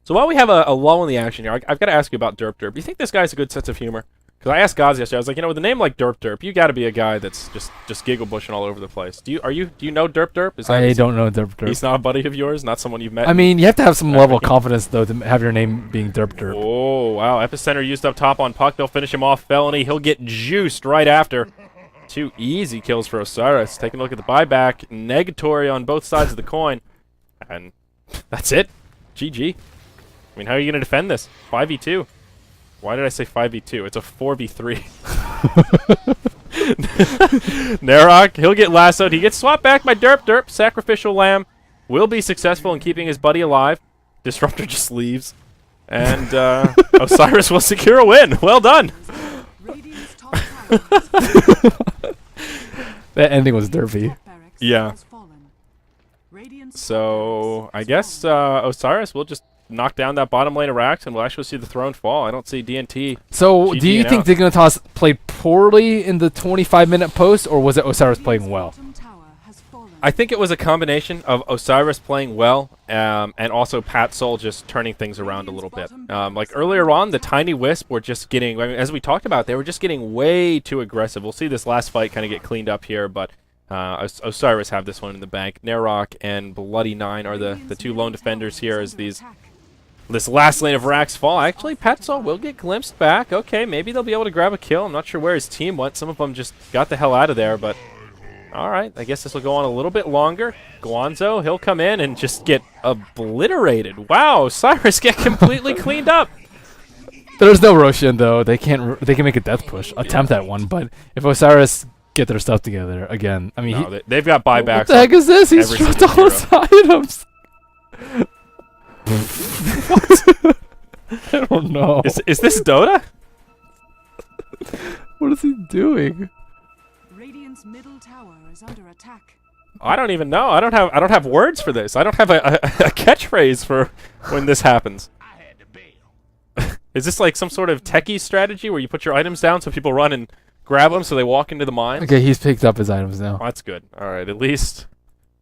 So while we have a lull in the action here, I've got to ask you about Derp. Do you think this guy has a good sense of humor? Because I asked Gaz yesterday, I was like, with a name like Derp, you got to be a guy that's just giggle bushing all over the place. Do you know Derp? I don't know Derp. He's not a buddy of yours, not someone you've met. I mean, you have to have some level of confidence though to have your name being Derp. Oh wow, Epicenter used up top on Puck. They'll finish him off. Felony, he'll get juiced right after. 2 easy kills for Osiris. Taking a look at the buyback, negatory on both sides of the coin, and that's it. GG. I mean, how are you gonna defend this? 5v2. Why did I say 5v2? It's a 4v3. Narok, he'll get lassoed. He gets swapped back by Derp. Sacrificial Lamb will be successful in keeping his buddy alive. Disruptor just leaves. And Osiris will secure a win. Well done. Radiant's top tower has That ending was derpy. barracks Yeah. has fallen. Radiant's So top I barracks guess has fallen. Osiris will just knock down that bottom lane of Rax, and we'll actually see the throne fall. I don't see DNT. So, GG do you and think out. Dignotoss played poorly in the 25-minute post, or was it Osiris playing well? Bottom tower has fallen. I think it was a combination of Osiris playing well and also Pat Soul just turning things around a little bit. Like earlier on, the Tiny Wisp were just getting, I mean, as we talked about, they were just getting way too aggressive. We'll see this last fight kind of get cleaned up here, but Osiris have this one in the bank. Narok and Bloody Nine are the two lone defenders here as this last lane of Rax fall. Actually, Pat Soul will get glimpsed back. Okay, maybe they'll be able to grab a kill. I'm not sure where his team went. Some of them just got the hell out of there, but all right, I guess this will go on a little bit longer. Guanzo, he'll come in and just get obliterated. Wow, Cyrus get completely cleaned up. There's no Roshan though. They can make a death push, attempt at one, but if Osiris get their stuff together again, I mean, No, they've got buybacks. what the heck is this? He's every dropped single all his items. What? I don't know. Is this Dota? What is he doing? Radiant's middle tower is under attack. I don't even know. I don't have words for this. I don't have a catchphrase for when this happens. Is this like some sort of techie strategy where you put your items down so people run and grab them so they walk into the mines? Okay, he's picked up his items now. Oh, that's good. All right, at least.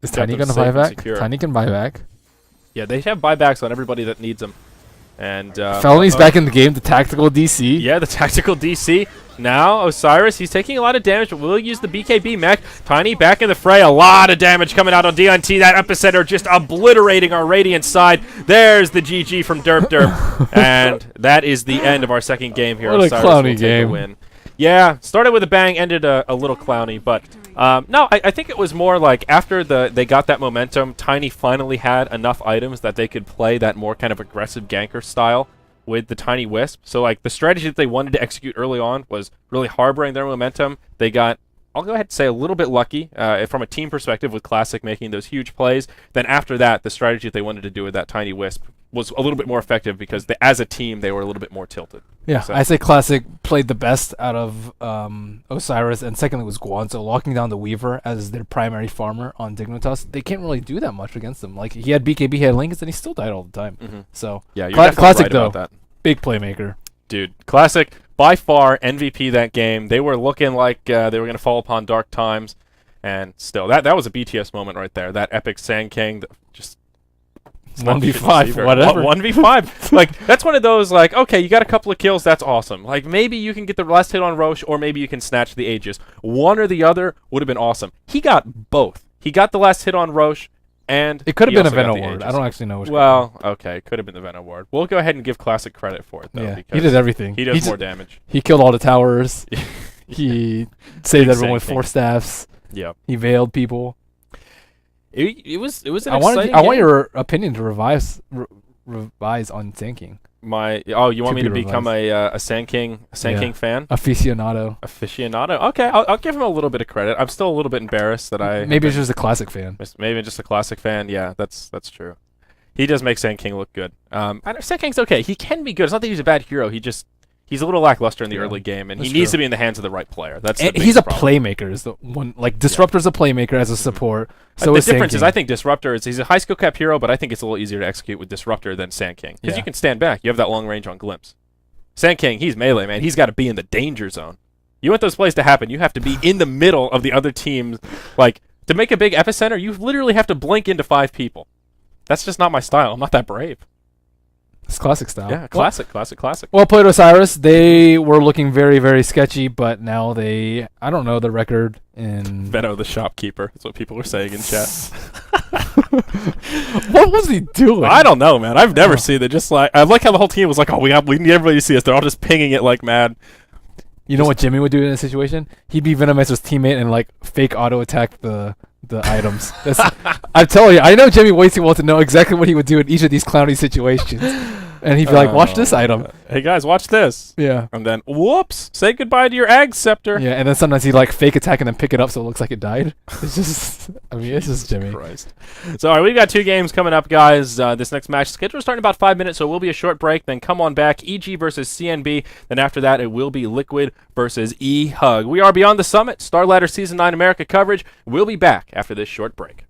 Is got Tiny them gonna safe buy and back? secure. Tiny can buy back. Yeah, they have buybacks on everybody that needs them. And Felony's back in the game. The tactical DC. Yeah, the tactical DC. Now, Osiris, he's taking a lot of damage, but will use the BKB mech. Tiny back in the fray. A lot of damage coming out on DNT. That epicenter just obliterating our Radiant side. There's the GG from Derp. And that is the end of our second game here. What a Osiris clowny will take game. a win. Yeah, started with a bang, ended a little clowny, but no, I think it was more like after they got that momentum, Tiny finally had enough items that they could play that more kind of aggressive ganker style with the Tiny Wisp. So like the strategy that they wanted to execute early on was really harboring their momentum. They got, I'll go ahead and say, a little bit lucky from a team perspective with Classic making those huge plays. Then after that, the strategy that they wanted to do with that Tiny Wisp was a little bit more effective because as a team, they were a little bit more tilted. Yeah, So- I say Classic played the best out of Osiris, and secondly was Guanzo, locking down the Weaver as their primary farmer on Dignotoss. They can't really do that much against them. Like, he had BKB, he had Lincolns, and he still died all the time. Mhm. So, Yeah, you're Cla- definitely Classic, right though. about that. big playmaker. Dude, Classic, by far MVP that game. They were looking like they were going to fall upon dark times, and still, that was a BTS moment right there. That epic Sand King, just 1v5, whatever. 1v5. Like, that's one of those, like, okay, you got a couple of kills, that's awesome. Like, maybe you can get the last hit on Roche, or maybe you can snatch the Aegis. One or the other would have been awesome. He got both. He got the last hit on Roche, and It could have he been a also got Venom the Ward. I Aegis. don't actually know which. Well, okay, could have been the Venom Ward. We'll go ahead and give Classic credit for it, though. yeah, because he did everything. He does j- more damage. He killed all the towers. He saved Big everyone with Sand 4 King. staffs. Yeah. He veiled people. It was an I want exciting game. your opinion to revise on Sand King. You want me to be become a Sand King Yeah. King fan? Aficionado. Aficionado? Okay, I'll give him a little bit of credit. I'm still a little bit embarrassed that I Maybe it's just a Classic fan. maybe just a Classic fan. Yeah, that's true. He does make Sand King look good. Sand King's okay. He can be good. It's not that he's a bad hero. He's a little lackluster in the Yeah, early game, and he that's needs true. to be in the hands of the right player. That's And the he's a biggest problem. playmaker. Is the one like Disruptor's a playmaker as a support. So The is Sand difference is King. I think Disruptor he's a high skill cap hero, but I think it's a little easier to execute with Disruptor than Sand King because Yeah. you can stand back. You have that long range on Glimpse. Sand King, he's melee, man. He's got to be in the danger zone. You want those plays to happen, you have to be in the middle of the other teams. Like, to make a big epicenter, you literally have to blink into 5 people. That's just not my style. I'm not that brave. It's Classic style. Yeah, classic. Well played, Osiris. They were looking very, very sketchy, but now I don't know the record in. Veto the shopkeeper. That's what people were saying in chat. What was he doing? I don't know, man. I've never seen it. Just like I like how the whole team was like, "Oh, we need everybody to see us." They're all just pinging it like mad. You know what Jimmy would do in a situation? He'd be Venomizer's teammate and like fake auto attack the items. I'm telling you, I know Jimmy way too well to know exactly what he would do in each of these clowny situations. And he'd be like, watch this item. Hey guys, watch this. Yeah. And then, whoops, say goodbye to your Ag Scepter. Yeah, and then sometimes he'd like fake attack and then pick it up so it looks like it died. It's just, I mean, it's just Jimmy. Christ. So, all right, we've got 2 games coming up, guys. This next match schedule is starting in about 5 minutes, so it will be a short break. Then come on back, EG versus CNB. Then after that, it will be Liquid versus E-Hug. We are Beyond the Summit, Starladder Season 9 America coverage. We'll be back after this short break.